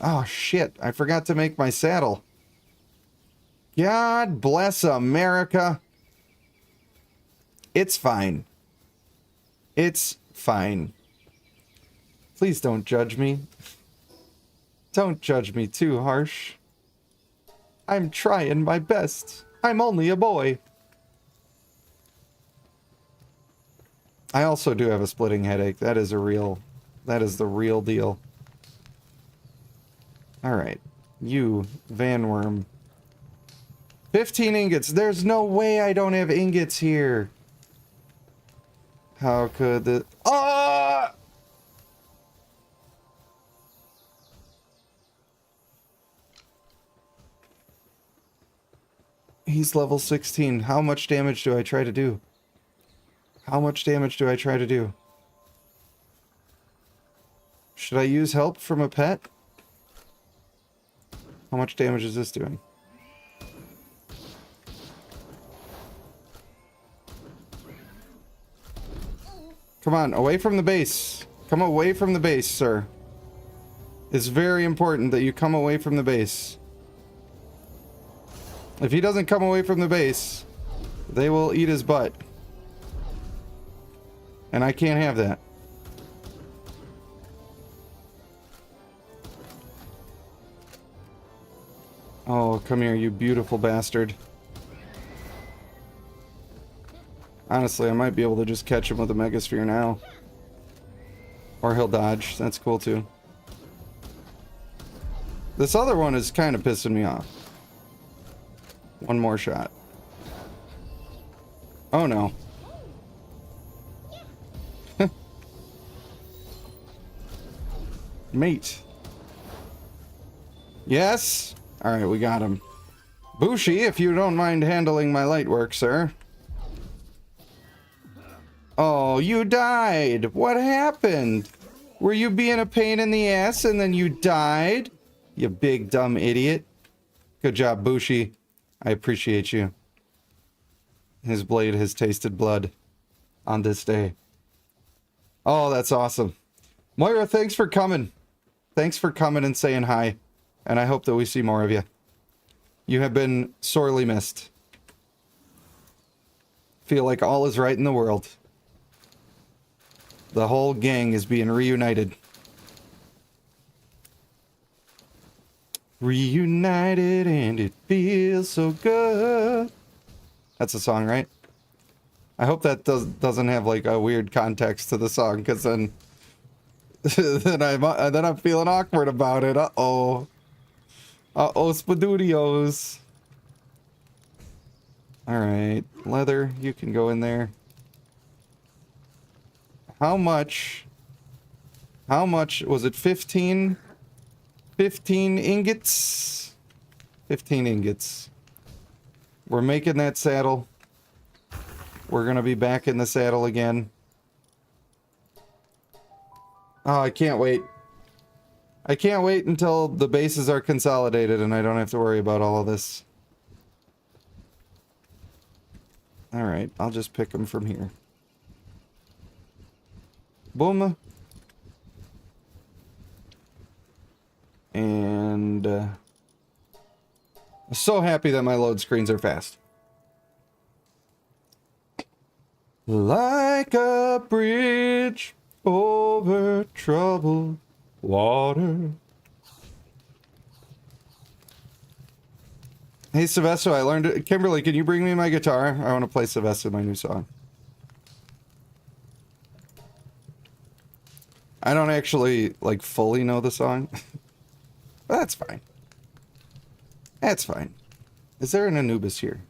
Speaker 1: Oh, shit. I forgot to make my saddle. God bless America. It's fine. It's fine. Please don't judge me. Don't judge me too harsh. I'm trying my best. I'm only a boy. I also do have a splitting headache. That is the real deal. Alright. You, Van Worm. 15 ingots. There's no way I don't have ingots here. How could the... Ah! He's level 16. How much damage do I try to do? How much damage do I try to do? Should I use help from a pet? How much damage is this doing? Come on, away from the base. Come away from the base, sir. It's very important that you come away from the base. If he doesn't come away from the base, they will eat his butt. And I can't have that. Oh, come here, you beautiful bastard. Honestly, I might be able to just catch him with a Megasphere now. Or he'll dodge. That's cool, too. This other one is kind of pissing me off. One more shot. Oh, no. Mate. Yes? Alright, we got him. Bushi, if you don't mind handling my light work, sir. Oh, you died. What happened? Were you being a pain in the ass and then you died? You big dumb idiot. Good job, Bushi. I appreciate you. His blade has tasted blood on this day. Oh, that's awesome. Moira, thanks for coming. Thanks for coming and saying hi. And I hope that we see more of you. You have been sorely missed. Feel like all is right in the world. The whole gang is being reunited. Reunited and it feels so good. That's a song, right? I hope that doesn't have like a weird context to the song, because then then I'm feeling awkward about it. Uh-oh. Uh-oh, Spadudios. Alright, Leather, you can go in there. How much was it? 15? 15 ingots? 15 ingots. We're making that saddle. We're gonna be back in the saddle again. Oh, I can't wait. I can't wait until the bases are consolidated and I don't have to worry about all of this. Alright, I'll just pick them from here. Boom. And I'm so happy that my load screens are fast. Like a bridge over troubled water. Hey, Sylvester, I learned it. Kimberly, can you bring me my guitar? I want to play Sylvester, my new song. I don't actually, like, fully know the song. But that's fine. That's fine. Is there an Anubis here?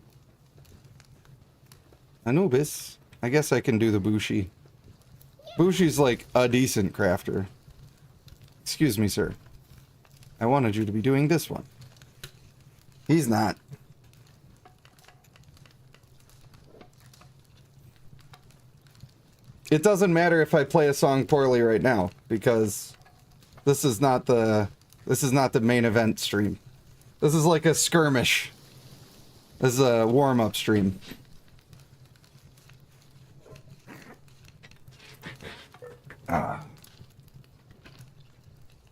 Speaker 1: Anubis? I guess I can do the Bushi. Bushi's like a decent crafter. Excuse me, sir. I wanted you to be doing this one. He's not. It doesn't matter if I play a song poorly right now, because this is not the main event stream. This is like a skirmish. This is a warm-up stream. Ah.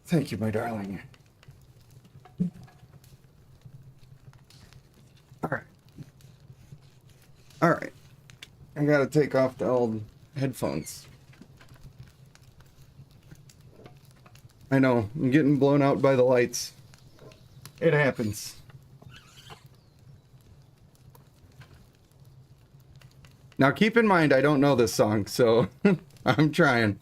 Speaker 1: Thank you, my darling. Alright. Alright. I gotta take off the old headphones. I know, I'm getting blown out by the lights. It happens. Now keep in mind, I don't know this song, so I'm trying.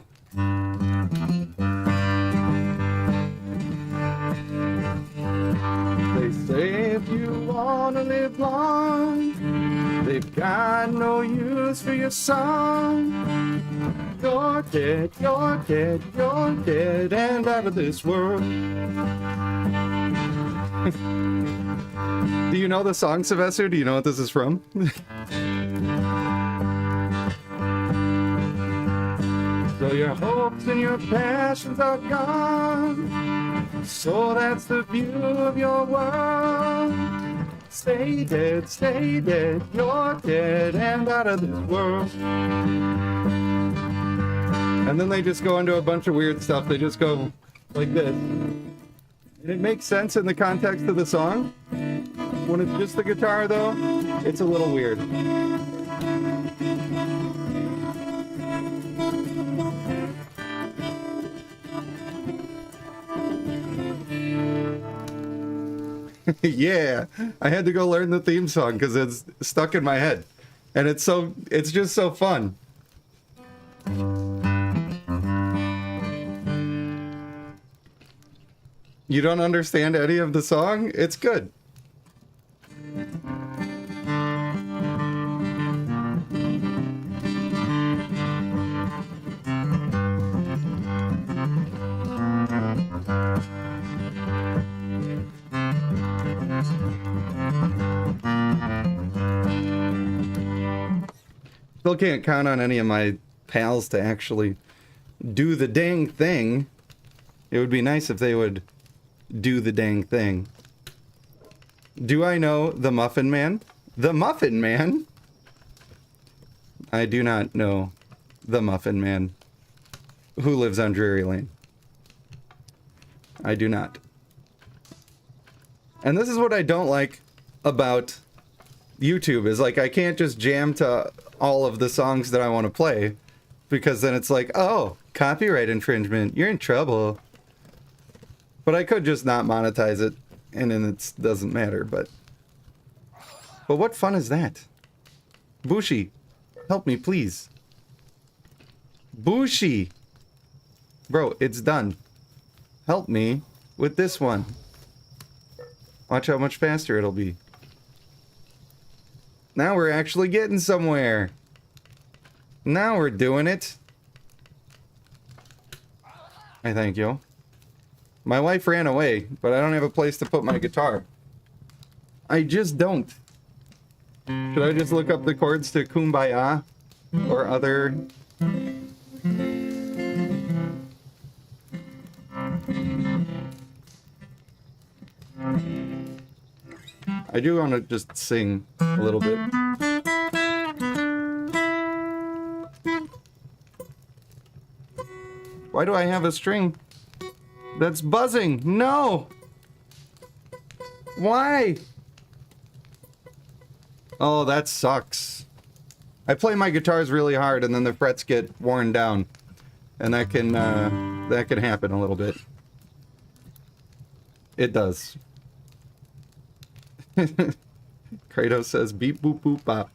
Speaker 1: They say if you want to live long, they've got no use for your song. You're dead, you're dead, you're dead, and out of this world. Do you know the song, Sylvester? Do you know what this is from? So your hopes and your passions are gone. So that's the view of your world. Stay dead, you're dead, and out of this world. And then they just go into a bunch of weird stuff. They just go like this. And it makes sense in the context of the song. When it's just the guitar, though, it's a little weird. Yeah, I had to go learn the theme song because it's stuck in my head. And it's just so fun. You don't understand any of the song? It's good. Still can't count on any of my pals to actually do the dang thing. It would be nice if they would do the dang thing. Do I know the Muffin Man? The Muffin Man? I do not know the Muffin Man who lives on Drury Lane. I do not. And this is what I don't like about YouTube, is like I can't just jam to all of the songs that I want to play, because then it's like, oh, copyright infringement, you're in trouble. But I could just not monetize it, and then it doesn't matter, but what fun is that? Bushi, help me, please. Bushi! Bro, it's done. Help me with this one. Watch how much faster it'll be. Now we're actually getting somewhere. Now we're doing it. I thank you. My wife ran away, but I don't have a place to put my guitar. I just don't. Should I just look up the chords to Kumbaya? Or other... I do want to just sing a little bit. Why do I have a string that's buzzing? No! Why? Oh, that sucks. I play my guitars really hard and then the frets get worn down. And that can happen a little bit. It does. Kratos says beep boop boop bop.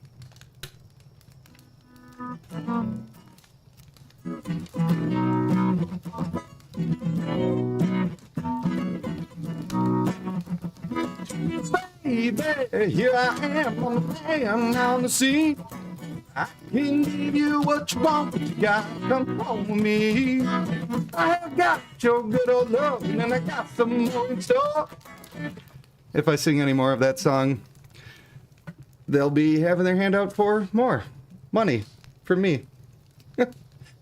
Speaker 1: Baby, here I am on the land on the sea. I can give you what you want, but you gotta come home with me. I have got your good old love, and then I got some more in store. If I sing any more of that song, they'll be having their hand out for more money from me.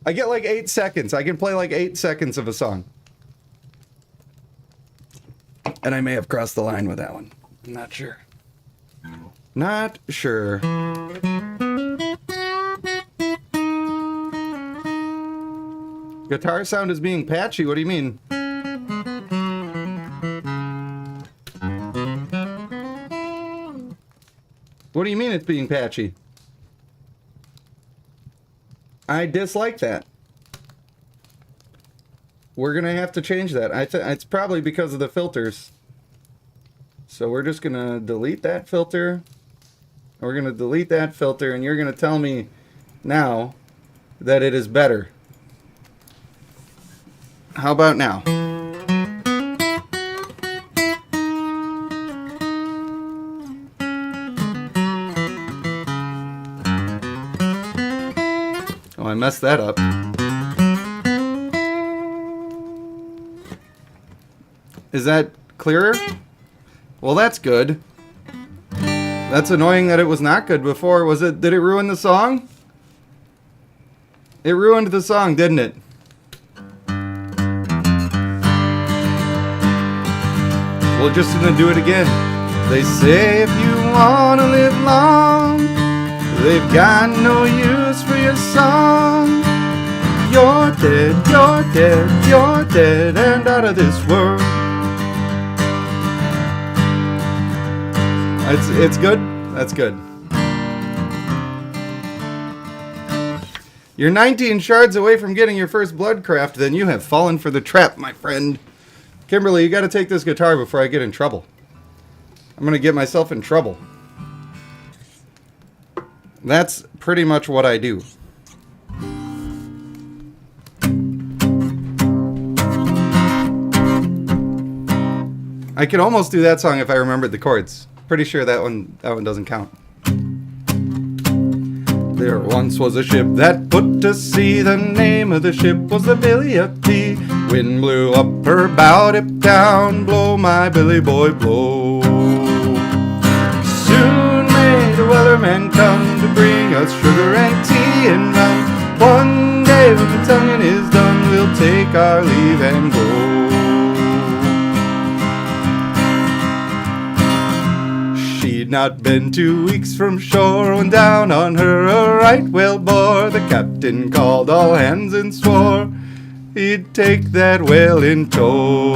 Speaker 1: I get like 8 seconds. I can play like 8 seconds of a song. And I may have crossed the line with that one. I'm not sure. Not sure. Guitar sound is being patchy. What do you mean? What do you mean it's being patchy? I dislike that. we're going to have to change that. It's probably because of the filters. So we're just going to delete that filter. We're going to delete that filter, and you're going to tell me now that it is better. How about now? Oh, I messed that up. Is that clearer? Well, that's good. That's annoying that it was not good before. Was it? Did it ruin the song? It ruined the song, didn't it? We're just gonna do it again. They say if you wanna live long, they've got no use for your song. You're dead, you're dead, you're dead and out of this world. It's good? That's good. You're 19 shards away from getting your first blood craft, then you have fallen for the trap, my friend. Kimberly, you gotta take this guitar before I get in trouble. I'm gonna get myself in trouble. That's pretty much what I do. I could almost do that song if I remembered the chords. Pretty sure that one doesn't count. There once was a ship that put to sea. The name of the ship was the Billy of Tea. Wind blew up her bow, dip down, blow my Billy boy, blow. Soon may the weatherman come to bring us sugar and tea and rum. One day when the tonguing is done, we'll take our leave and go. She'd not been 2 weeks from shore when down on her a right whale bore. The captain called all hands and swore he'd take that whale in tow.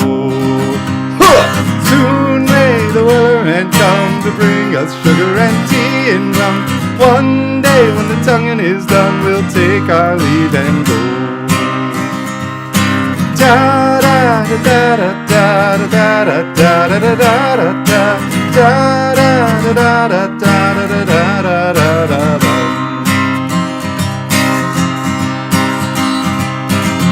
Speaker 1: Huh! Soon may the wellerman come to bring us sugar and tea and rum. One day when the tonguing is done, we'll take our leave and go. Da da da da da da da da da da da da da da da da da da da da.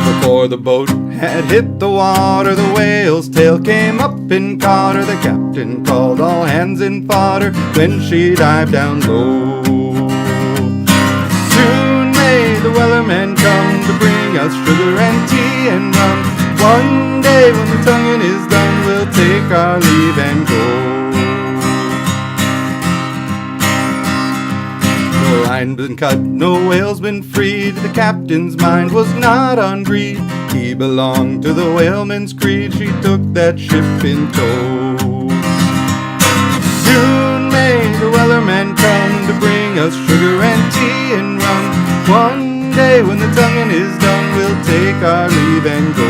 Speaker 1: Before the boat had hit the water, the whale's tail came up and caught her. The captain called all hands and fought her when she dived down low. Soon may the wellerman come to bring us sugar and tea and rum. One day when the tonguing is done, we'll take our leave and go. No line's been cut, no whale's been freed. The captain's mind was not on greed. He belonged to the whaleman's creed. She took that ship in tow. Soon may the wellerman come to bring us sugar and tea and rum. One day when the tonguing is done, we'll take our leave and go.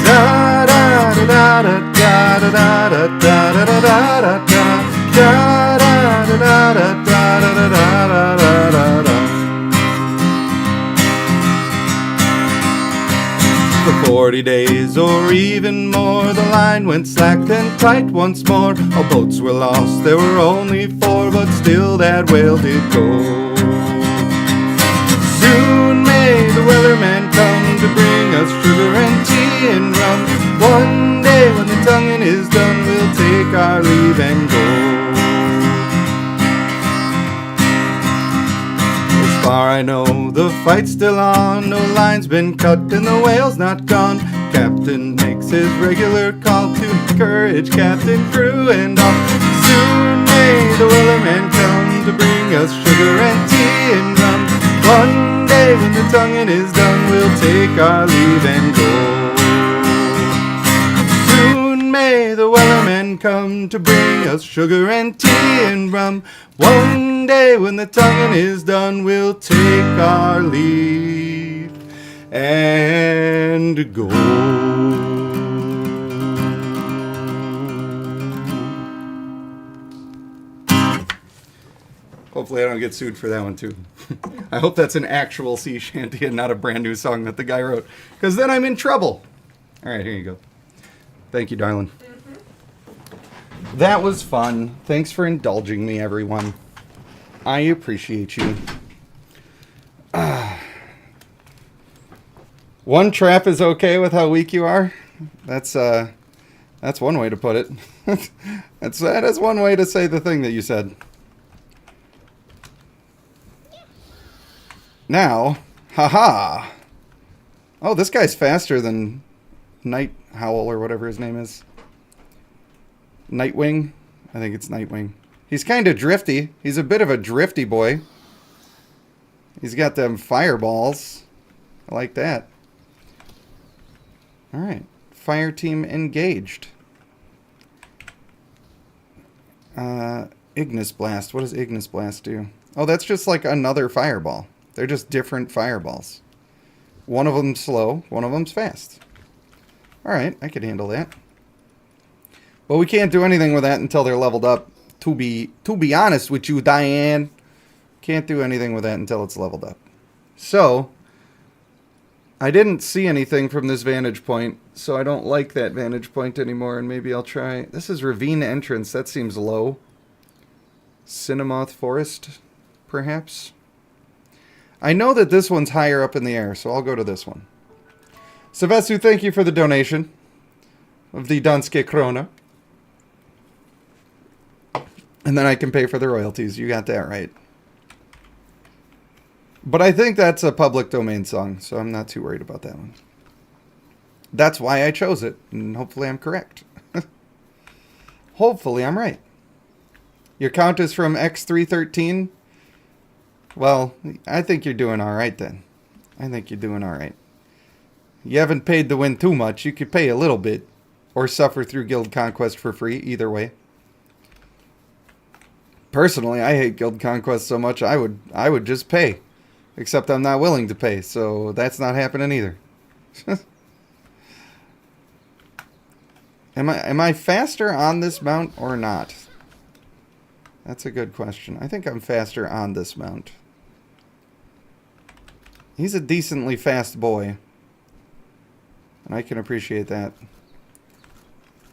Speaker 1: Da da da da da da da da da da da da da. For 40 days or even more, the line went slack and tight once more. All boats were lost, there were only 4, but still that whale did go. Soon may the wellerman come to bring us sugar and tea and rum. One day when the tonguing is done, we'll take our leave and go. As far I know, the fight's still on. No line's been cut and the whale's not gone. Captain makes his regular call to encourage captain, crew, and all. Soon may the wellerman come to bring us sugar and tea and rum. One day when the tonguing is done, we'll take our leave and go. Soon may the wellerman come to bring us sugar and tea and rum. One day when the tonguing is done, we'll take our leave and go. Hopefully I don't get sued for that one too. I hope that's an actual sea shanty and not a brand new song that the guy wrote. Because then I'm in trouble. All right, here you go. Thank you, darling. That was fun. Thanks for indulging me, everyone. I appreciate you. One trap is okay with how weak you are. That's one way to put it. That is one way to say the thing that you said. Now, haha. Oh, this guy's faster than Night Howl or whatever his name is. Nightwing? I think it's Nightwing. He's kind of drifty. He's a bit of a drifty boy. He's got them fireballs. I like that. Alright. Fire team engaged. Ignis Blast. What does Ignis Blast do? Oh, that's just like another fireball. They're just different fireballs. One of them's slow, one of them's fast. Alright, I could handle that. But we can't do anything with that until they're leveled up. To be honest with you, Diane, can't do anything with that until it's leveled up. So, I didn't see anything from this vantage point, so I don't like that vantage point anymore, and maybe I'll try... This is Ravine Entrance, that seems low. Cinnamoth Forest, perhaps? I know that this one's higher up in the air, so I'll go to this one. Savesu, thank you for the donation of the Danske Krona. And then I can pay for the royalties. You got that right. But I think that's a public domain song, so I'm not too worried about that one. That's why I chose it, and hopefully I'm correct. Hopefully I'm right. Your count is from X313? Well, I think you're doing alright then. I think you're doing alright. You haven't paid to win too much. You could pay a little bit. Or suffer through Guild Conquest for free. Either way. Personally, I hate Guild Conquest so much I would just pay. Except I'm not willing to pay, so that's not happening either. Am I faster on this mount or not? That's a good question. I think I'm faster on this mount. He's a decently fast boy. And I can appreciate that.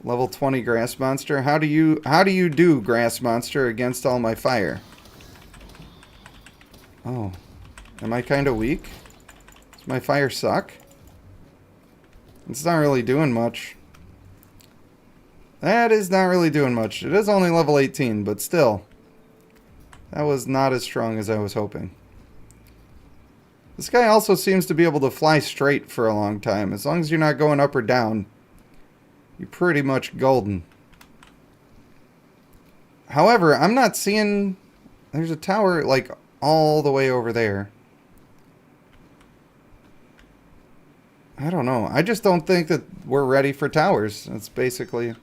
Speaker 1: Level 20 Grass Monster. How do you do, Grass Monster, against all my fire? Oh. Am I kind of weak? Does my fire suck? It's not really doing much. That is not really doing much. It is only level 18, but still. That was not as strong as I was hoping. This guy also seems to be able to fly straight for a long time. As long as you're not going up or down, you're pretty much golden. However, I'm not seeing... There's a tower, like, all the way over there. I don't know. I just don't think that we're ready for towers. That's basically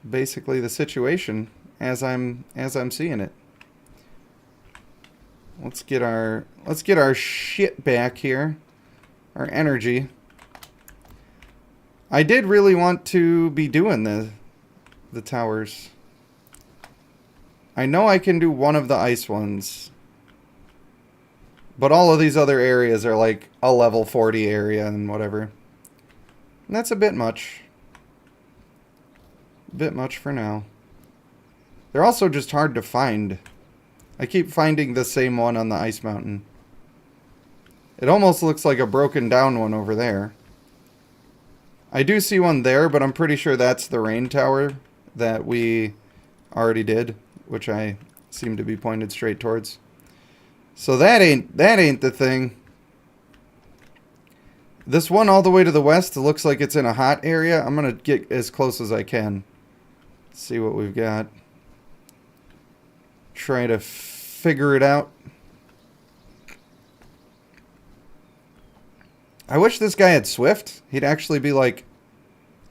Speaker 1: the situation as I'm seeing it. Let's get our shit back here. Our energy. I did really want to be doing the towers. I know I can do one of the ice ones. But all of these other areas are like a level 40 area and whatever. And that's a bit much. A bit much for now. They're also just hard to find. I keep finding the same one on the ice mountain. It almost looks like a broken down one over there. I do see one there, but I'm pretty sure that's the rain tower that we already did, which I seem to be pointed straight towards. So that ain't the thing. This one all the way to the west looks like it's in a hot area. I'm going to get as close as I can. See what we've got. Try to figure it out. I wish this guy had Swift. He'd actually be like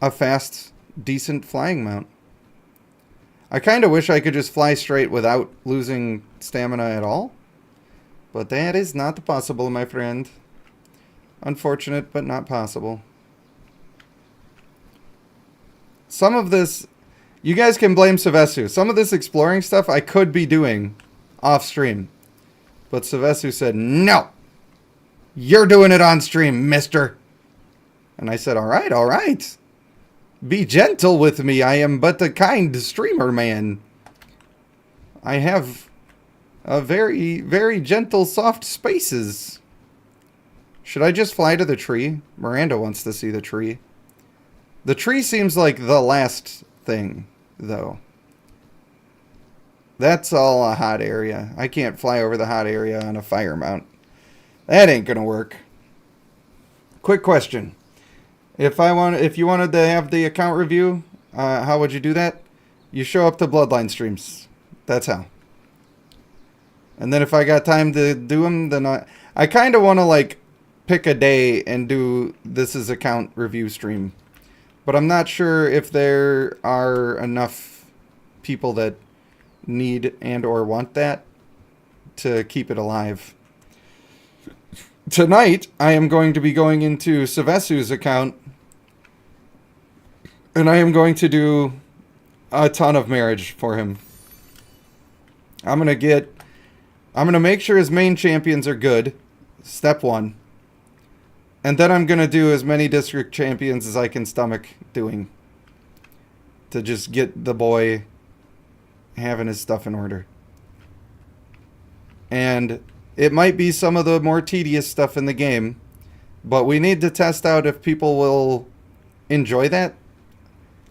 Speaker 1: a fast, decent flying mount. I kind of wish I could just fly straight without losing stamina at all. But that is not possible, my friend. Unfortunate, but not possible. Some of this... You guys can blame Savesu. Some of this exploring stuff I could be doing off stream. But Savesu said, no, you're doing it on stream, mister. And I said, all right, all right. Be gentle with me. I am but a kind streamer, man. I have a very, very gentle, soft spaces. Should I just fly to the tree? Miranda wants to see the tree. The tree seems like the last thing, though. That's all a hot area. I can't fly over the hot area on a fire mount. That ain't gonna work. Quick question. If you wanted to have the account review, how would you do that? You show up to Bloodline streams. That's how. And then if I got time to do them, then I kind of want to like pick a day and do this is account review stream. But I'm not sure if there are enough people that need and or want that to keep it alive. Tonight, I am going to be going into Savesu's account, and I am going to do a ton of marriage for him. I'm going to make sure his main champions are good, step one. And then I'm going to do as many district champions as I can stomach doing to just get the boy having his stuff in order. And it might be some of the more tedious stuff in the game, but we need to test out if people will enjoy that.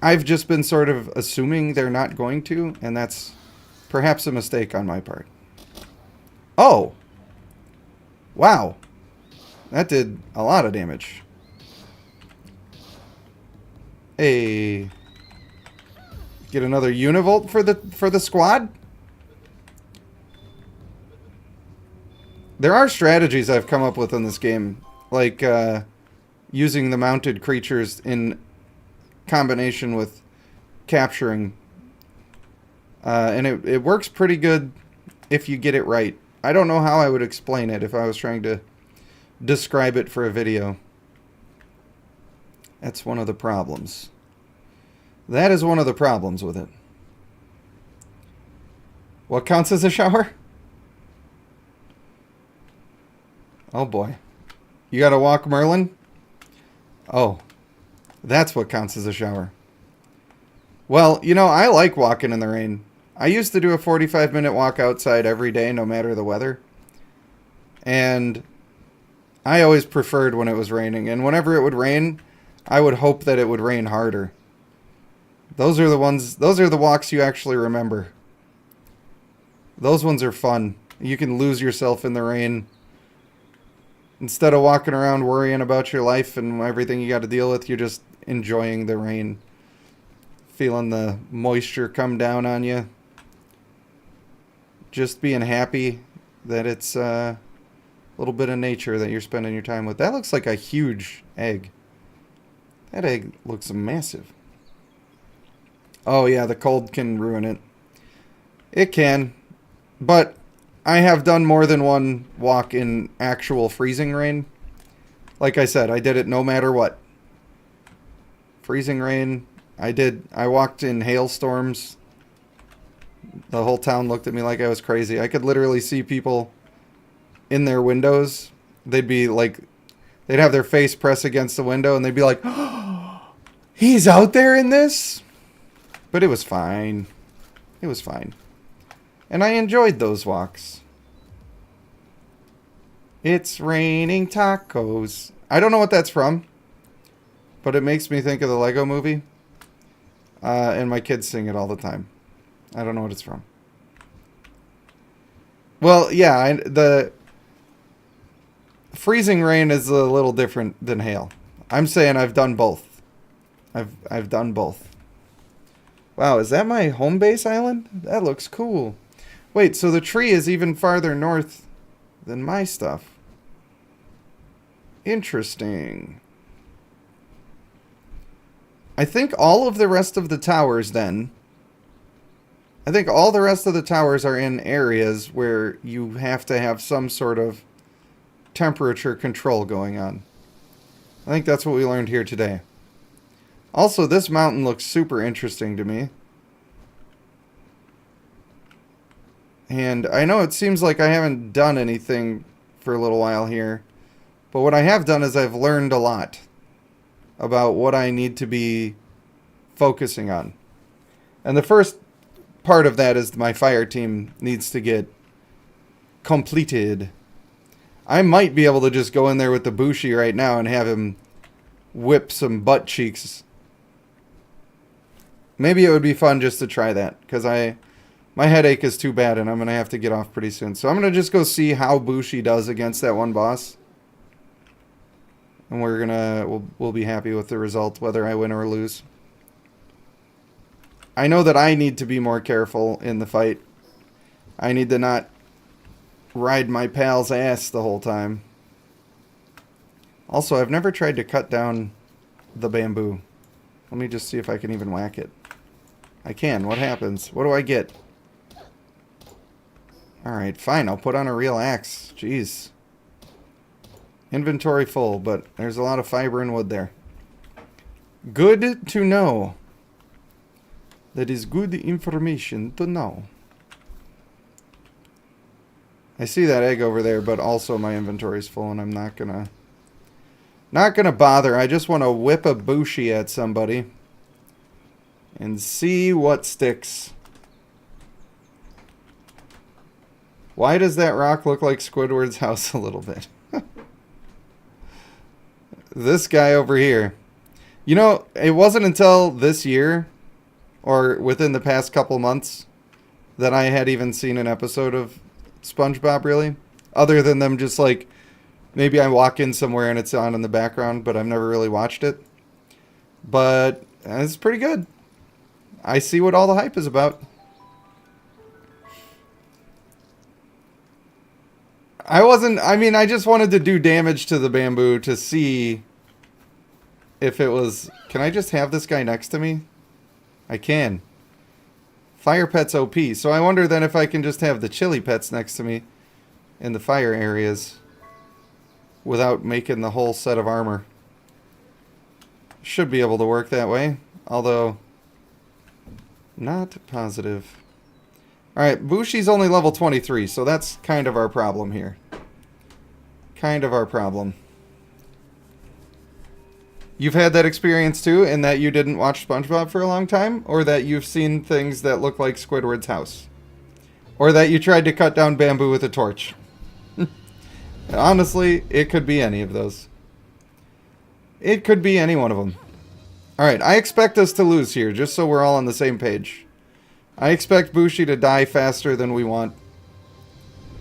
Speaker 1: I've just been sort of assuming they're not going to, and that's perhaps a mistake on my part. Oh! Wow. That did a lot of damage. Hey. Get another univolt for the squad? There are strategies I've come up with in this game, like using the mounted creatures in combination with capturing. And it works pretty good if you get it right. I don't know how I would explain it if I was trying to describe it for a video. That's one of the problems. That is one of the problems with it. What counts as a shower? Oh boy. You gotta walk Merlin? Oh. That's what counts as a shower. Well, you know, I like walking in the rain. I used to do a 45-minute walk outside every day, no matter the weather. And I always preferred when it was raining. And whenever it would rain, I would hope that it would rain harder. Those are the walks you actually remember. Those ones are fun. You can lose yourself in the rain. Instead of walking around worrying about your life and everything you got to deal with, you're just enjoying the rain. Feeling the moisture come down on you. Just being happy that it's a little bit of nature that you're spending your time with. That looks like a huge egg. That egg looks massive. Oh yeah, the cold can ruin it. It can. But I have done more than one walk in actual freezing rain. Like I said, I did it no matter what. Freezing rain. I walked in hailstorms. The whole town looked at me like I was crazy. I could literally see people in their windows. They'd have their face press against the window and they'd be like, oh, he's out there in this? But it was fine. It was fine. And I enjoyed those walks. It's raining tacos. I don't know what that's from, but it makes me think of the Lego movie. And my kids sing it all the time. I don't know what it's from. Well, yeah, the freezing rain is a little different than hail. I'm saying I've done both. I've done both. Wow, is that my home base island? That looks cool. Wait, so the tree is even farther north than my stuff. Interesting. I think all of the rest of the towers then... I think all the rest of the towers are in areas where you have to have some sort of temperature control going on. I think that's what we learned here today. Also, this mountain looks super interesting to me. And I know it seems like I haven't done anything for a little while here. But what I have done is I've learned a lot about what I need to be focusing on. And the first part of that is my fire team needs to get completed. I might be able to just go in there with the Bushi right now and have him whip some butt cheeks. Maybe it would be fun just to try that, because my headache is too bad and I'm going to have to get off pretty soon. So I'm going to just go see how Bushi does against that one boss. And we'll be happy with the result, whether I win or lose. I know that I need to be more careful in the fight. I need to not ride my pal's ass the whole time. Also, I've never tried to cut down the bamboo. Let me just see if I can even whack it. I can. What happens? What do I get? Alright, fine. I'll put on a real axe. Jeez. Inventory full, but there's a lot of fiber and wood there. Good to know. That is good information to know. I see that egg over there, but also my inventory's full and I'm not gonna bother. I just want to whip a Bushi at somebody and see what sticks. Why does that rock look like Squidward's house a little bit? This guy over here. You know, it wasn't until this year, or within the past couple months, that I had even seen an episode of SpongeBob, really. Other than them just like, maybe I walk in somewhere and it's on in the background, but I've never really watched it. But it's pretty good. I see what all the hype is about. I just wanted to do damage to the bamboo to see if it was... Can I just have this guy next to me? I can. Fire Pet's OP. So I wonder then if I can just have the Chili Pets next to me in the fire areas without making the whole set of armor. Should be able to work that way. Although, not positive. Alright, Bushi's only level 23, so that's kind of our problem here. Kind of our problem. You've had that experience too, in that you didn't watch SpongeBob for a long time? Or that you've seen things that look like Squidward's house? Or that you tried to cut down bamboo with a torch? Honestly, it could be any of those. It could be any one of them. Alright, I expect us to lose here, just so we're all on the same page. I expect Bushi to die faster than we want.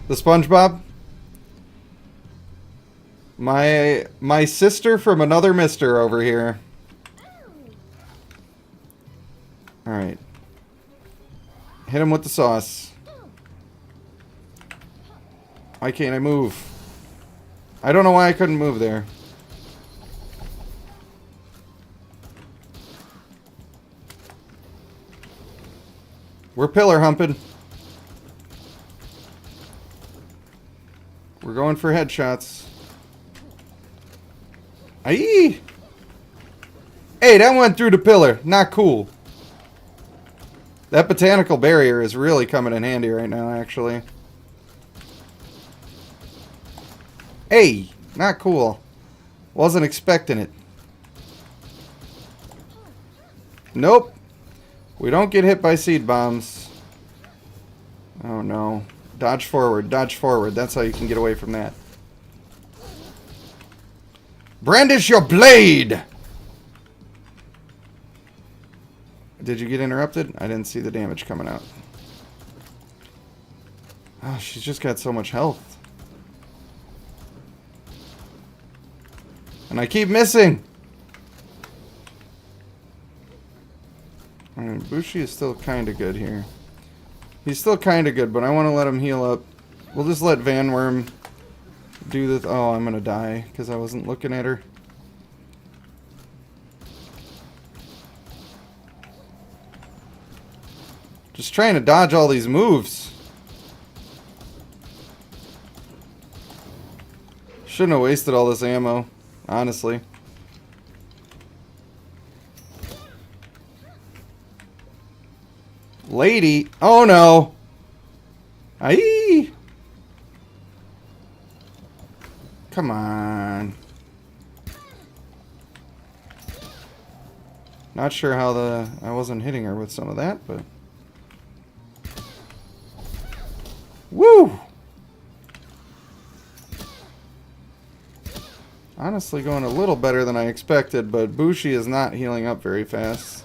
Speaker 1: The SpongeBob? My sister from another mister over here. Alright. Hit him with the sauce. Why can't I move? I don't know why I couldn't move there. We're pillar humping. We're going for headshots. Aye! Hey, that went through the pillar. Not cool. That botanical barrier is really coming in handy right now, actually. Hey! Not cool. Wasn't expecting it. Nope. We don't get hit by seed bombs. Oh no. Dodge forward, dodge forward. That's how you can get away from that. Brandish your blade! Did you get interrupted? I didn't see the damage coming out. Oh, she's just got so much health. And I keep missing! Alright, Bushi is still kind of good here. He's still kind of good, but I want to let him heal up. We'll just let Van Worm do this. Oh, I'm going to die because I wasn't looking at her. Just trying to dodge all these moves. Shouldn't have wasted all this ammo, honestly. Lady! Oh no! Aye! Come on. Not sure how I wasn't hitting her with some of that, but... Woo! Honestly going a little better than I expected, but Bushi is not healing up very fast.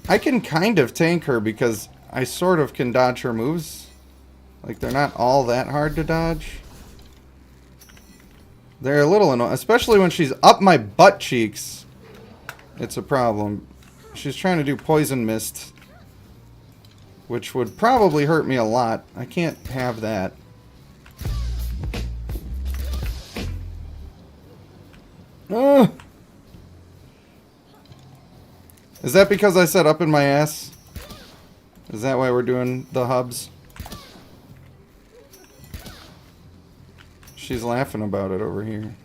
Speaker 1: I can kind of tank her because I sort of can dodge her moves. Like, they're not all that hard to dodge. They're a little annoying, especially when she's up my butt cheeks. It's a problem. She's trying to do poison mist, which would probably hurt me a lot. I can't have that. Ugh. Is that because I said up in my ass? Is that why we're doing the hubs? She's laughing about it over here.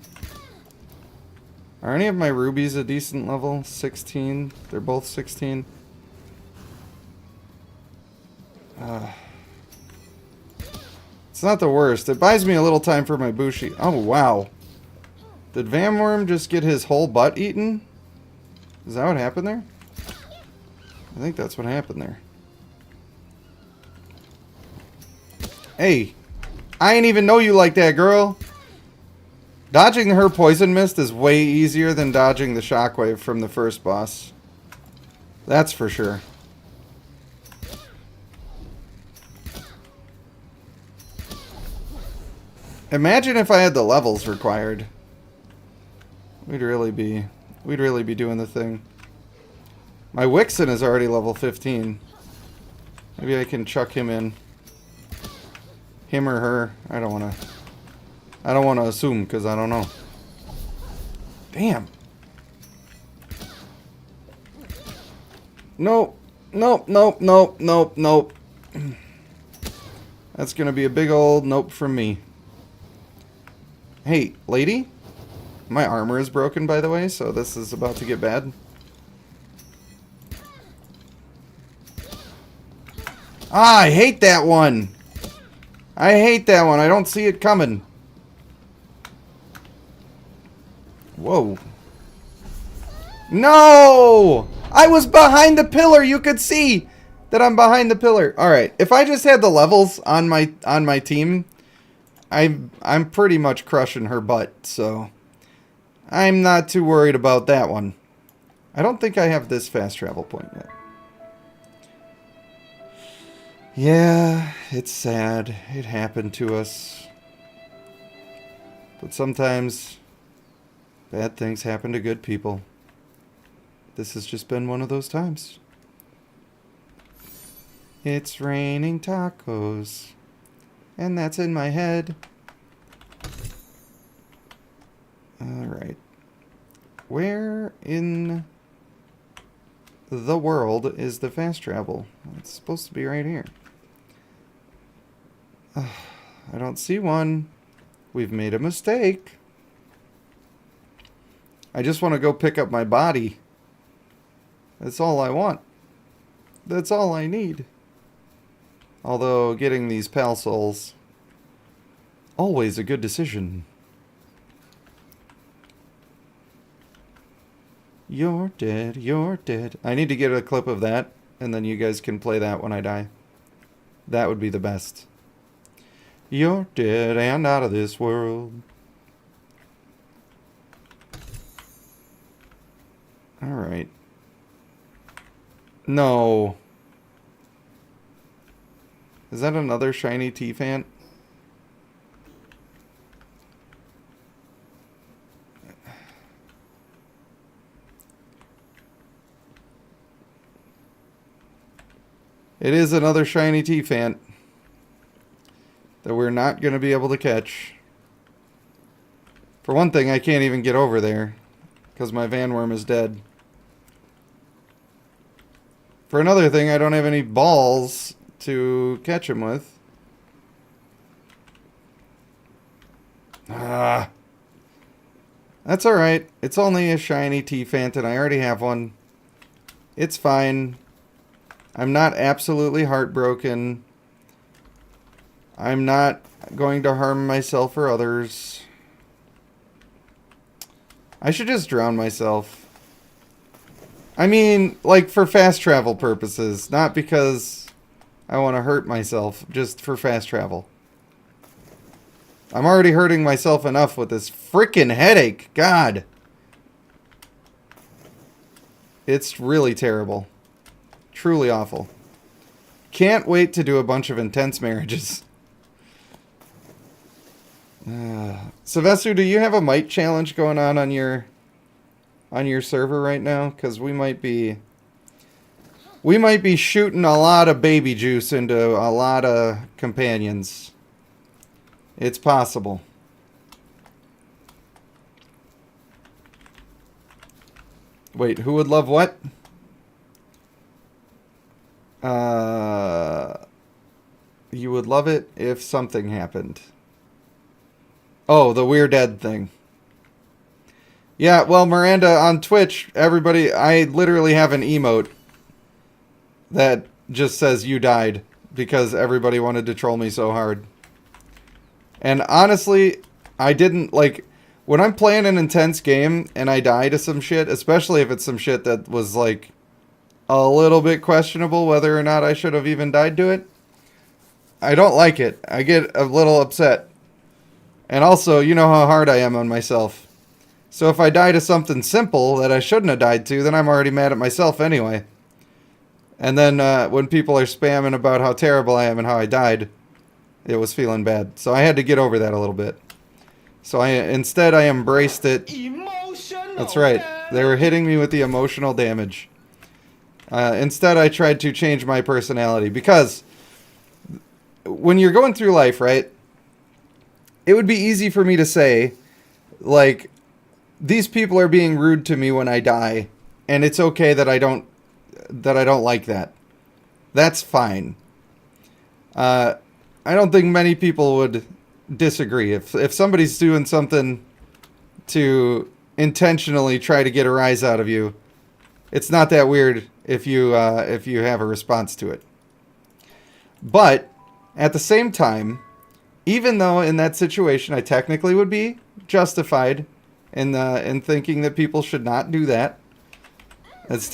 Speaker 1: Are any of my rubies a decent level? 16? They're both 16. It's not the worst. It buys me a little time for my Bushi. Oh, wow. Did Vanworm just get his whole butt eaten? Is that what happened there? I think that's what happened there. Hey, I ain't even know you like that, girl. Dodging her poison mist is way easier than dodging the shockwave from the first boss. That's for sure. Imagine if I had the levels required. We'd really be doing the thing. My Wixen is already level 15. Maybe I can chuck him in. Him or her. I don't want to assume because I don't know. Damn. Nope. Nope, nope, nope, nope, nope. That's going to be a big old nope from me. Hey, lady? My armor is broken, by the way, so this is about to get bad. Ah, I hate that one. I hate that one. I don't see it coming. Whoa. No! I was behind the pillar. You could see that I'm behind the pillar. All right. If I just had the levels on my team, I'm pretty much crushing her butt, so I'm not too worried about that one. I don't think I have this fast travel point yet. Yeah, it's sad. It happened to us. But sometimes bad things happen to good people. This has just been one of those times. It's raining tacos. And that's in my head. Alright. Where in the world is the fast travel? It's supposed to be right here. I don't see one. We've made a mistake. I just want to go pick up my body. That's all I want. That's all I need. Although getting these pal souls, always a good decision. You're dead, you're dead. I need to get a clip of that, and then you guys can play that when I die. That would be the best. You're dead and out of this world. Alright. No. Is that another shiny T-Fant? It is another shiny T-Fant that we're not going to be able to catch. For one thing, I can't even get over there because my Vanworm is dead. For another thing, I don't have any balls to catch him with. Ah. That's alright. It's only a shiny T-Fant and I already have one. It's fine. I'm not absolutely heartbroken. I'm not going to harm myself or others. I should just drown myself. I mean, like, for fast travel purposes. Not because I want to hurt myself. Just for fast travel. I'm already hurting myself enough with this freaking headache. God. It's really terrible. Truly awful. Can't wait to do a bunch of intense marriages. Sylvester, do you have a might challenge going on your server right now? Because we might be shooting a lot of baby juice into a lot of companions. It's possible. Wait, who would love what? You would love it if something happened. Oh, the We're Dead thing. Yeah, well, Miranda, on Twitch, everybody, I literally have an emote that just says you died because everybody wanted to troll me so hard. And honestly, I didn't, like, when I'm playing an intense game and I die to some shit, especially if it's some shit that was, like, a little bit questionable whether or not I should have even died to it, I don't like it. I get a little upset. And also, you know how hard I am on myself. So if I die to something simple that I shouldn't have died to, then I'm already mad at myself anyway. And then when people are spamming about how terrible I am and how I died, it was feeling bad. So I had to get over that a little bit. So instead I embraced it. Emotional. That's right. They were hitting me with the emotional damage. Instead I tried to change my personality. Because when you're going through life, right? It would be easy for me to say, like, these people are being rude to me when I die, and it's okay that I don't like that. That's fine. I don't think many people would disagree. If somebody's doing something to intentionally try to get a rise out of you, it's not that weird if you have a response to it. But at the same time, even though in that situation I technically would be justified in thinking that people should not do that, that's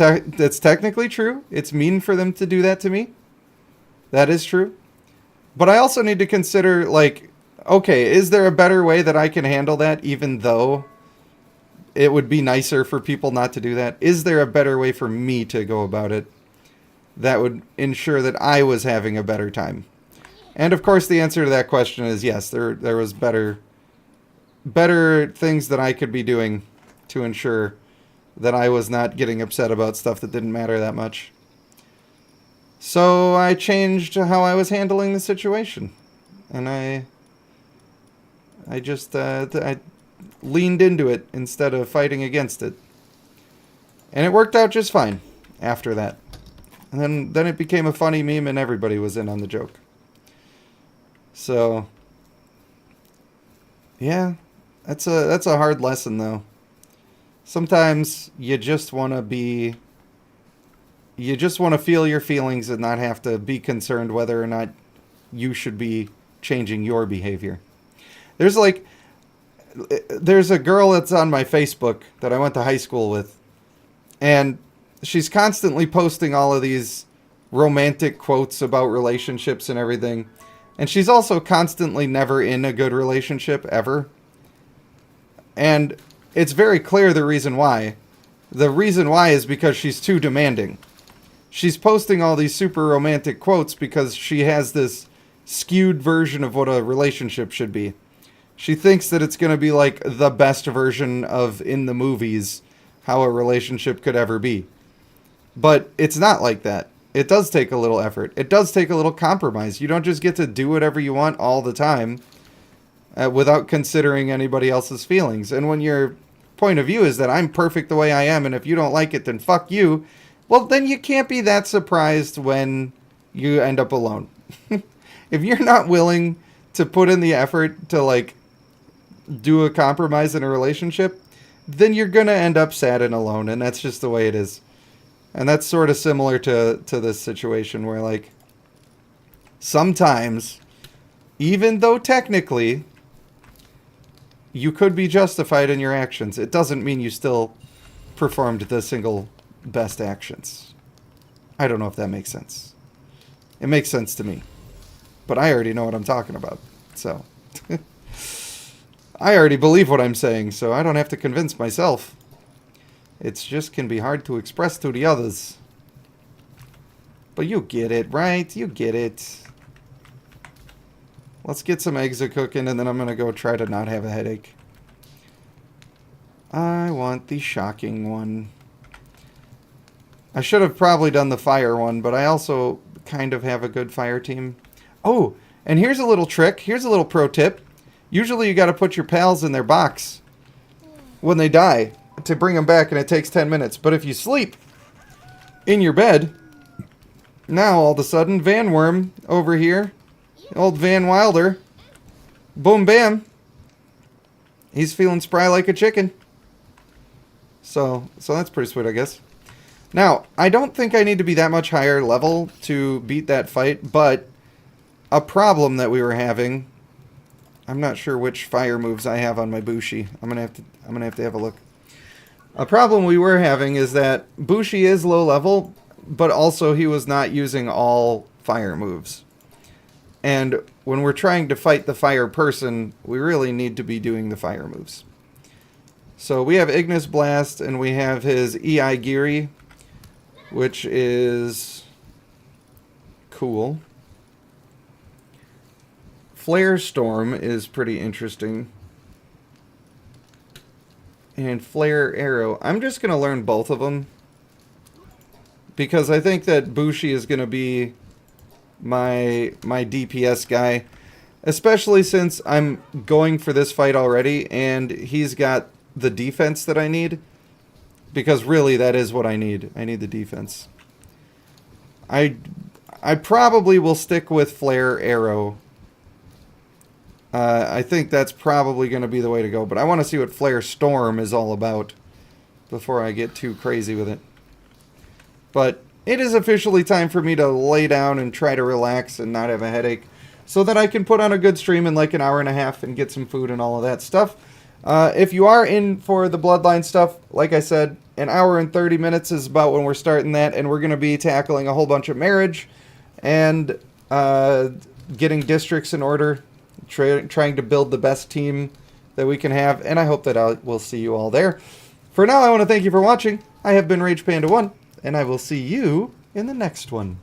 Speaker 1: technically true. It's mean for them to do that to me. That is true. But I also need to consider, like, okay, is there a better way that I can handle that even though it would be nicer for people not to do that? Is there a better way for me to go about it that would ensure that I was having a better time? And of course the answer to that question is yes, there was better things that I could be doing to ensure that I was not getting upset about stuff that didn't matter that much. So I changed how I was handling the situation. And I just I leaned into it instead of fighting against it. And it worked out just fine after that. And then it became a funny meme and everybody was in on the joke. So yeah, that's a hard lesson though. Sometimes you just want to feel your feelings and not have to be concerned whether or not you should be changing your behavior. There's a girl that's on my Facebook that I went to high school with, and she's constantly posting all of these romantic quotes about relationships and everything. And she's also constantly never in a good relationship, ever. And it's very clear the reason why. The reason why is because she's too demanding. She's posting all these super romantic quotes because she has this skewed version of what a relationship should be. She thinks that it's going to be like the best version of in the movies how a relationship could ever be. But it's not like that. It does take a little effort. It does take a little compromise. You don't just get to do whatever you want all the time without considering anybody else's feelings. And when your point of view is that I'm perfect the way I am, and if you don't like it, then fuck you, well, then you can't be that surprised when you end up alone. If you're not willing to put in the effort to, like, do a compromise in a relationship, then you're going to end up sad and alone, and that's just the way it is. And that's sort of similar to this situation where, like, sometimes, even though technically you could be justified in your actions, it doesn't mean you still performed the single best actions. I don't know if that makes sense. It makes sense to me. But I already know what I'm talking about. So, I already believe what I'm saying, so I don't have to convince myself. It just can be hard to express to the others. But you get it, right? You get it. Let's get some eggs a-cooking, and then I'm going to go try to not have a headache. I want the shocking one. I should have probably done the fire one, but I also kind of have a good fire team. Oh, and here's a little trick. Here's a little pro tip. Usually you got to put your pals in their box when they die to bring them back, and it takes 10 minutes. But if you sleep in your bed, now all of a sudden, Van Worm over here, old Van Wilder, boom bam, he's feeling spry like a chicken. So that's pretty sweet, I guess. Now, I don't think I need to be that much higher level to beat that fight, but a problem that we were having, I'm not sure which fire moves I have on my Bushi. I'm gonna have to have a look. A problem we were having is that Bushi is low level, but also he was not using all fire moves. And when we're trying to fight the fire person, we really need to be doing the fire moves. So we have Ignis Blast, and we have his EI Giri, which is cool. Flare Storm is pretty interesting. And Flare Arrow. I'm just going to learn both of them, because I think that Bushi is going to be my DPS guy, especially since I'm going for this fight already, and he's got the defense that I need, because really that is what I need. I need the defense. I probably will stick with Flare Arrow. I think that's probably going to be the way to go, but I want to see what Flare Storm is all about before I get too crazy with it. But it is officially time for me to lay down and try to relax and not have a headache, so that I can put on a good stream in like an hour and a half and get some food and all of that stuff. If you are in for the Bloodline stuff, like I said, an hour and 30 minutes is about when we're starting that, and we're going to be tackling a whole bunch of marriage and getting districts in order, trying to build the best team that we can have, and I hope that I will see you all there. For now, I want to thank you for watching. I have been Rage Panda 1, and I will see you in the next one.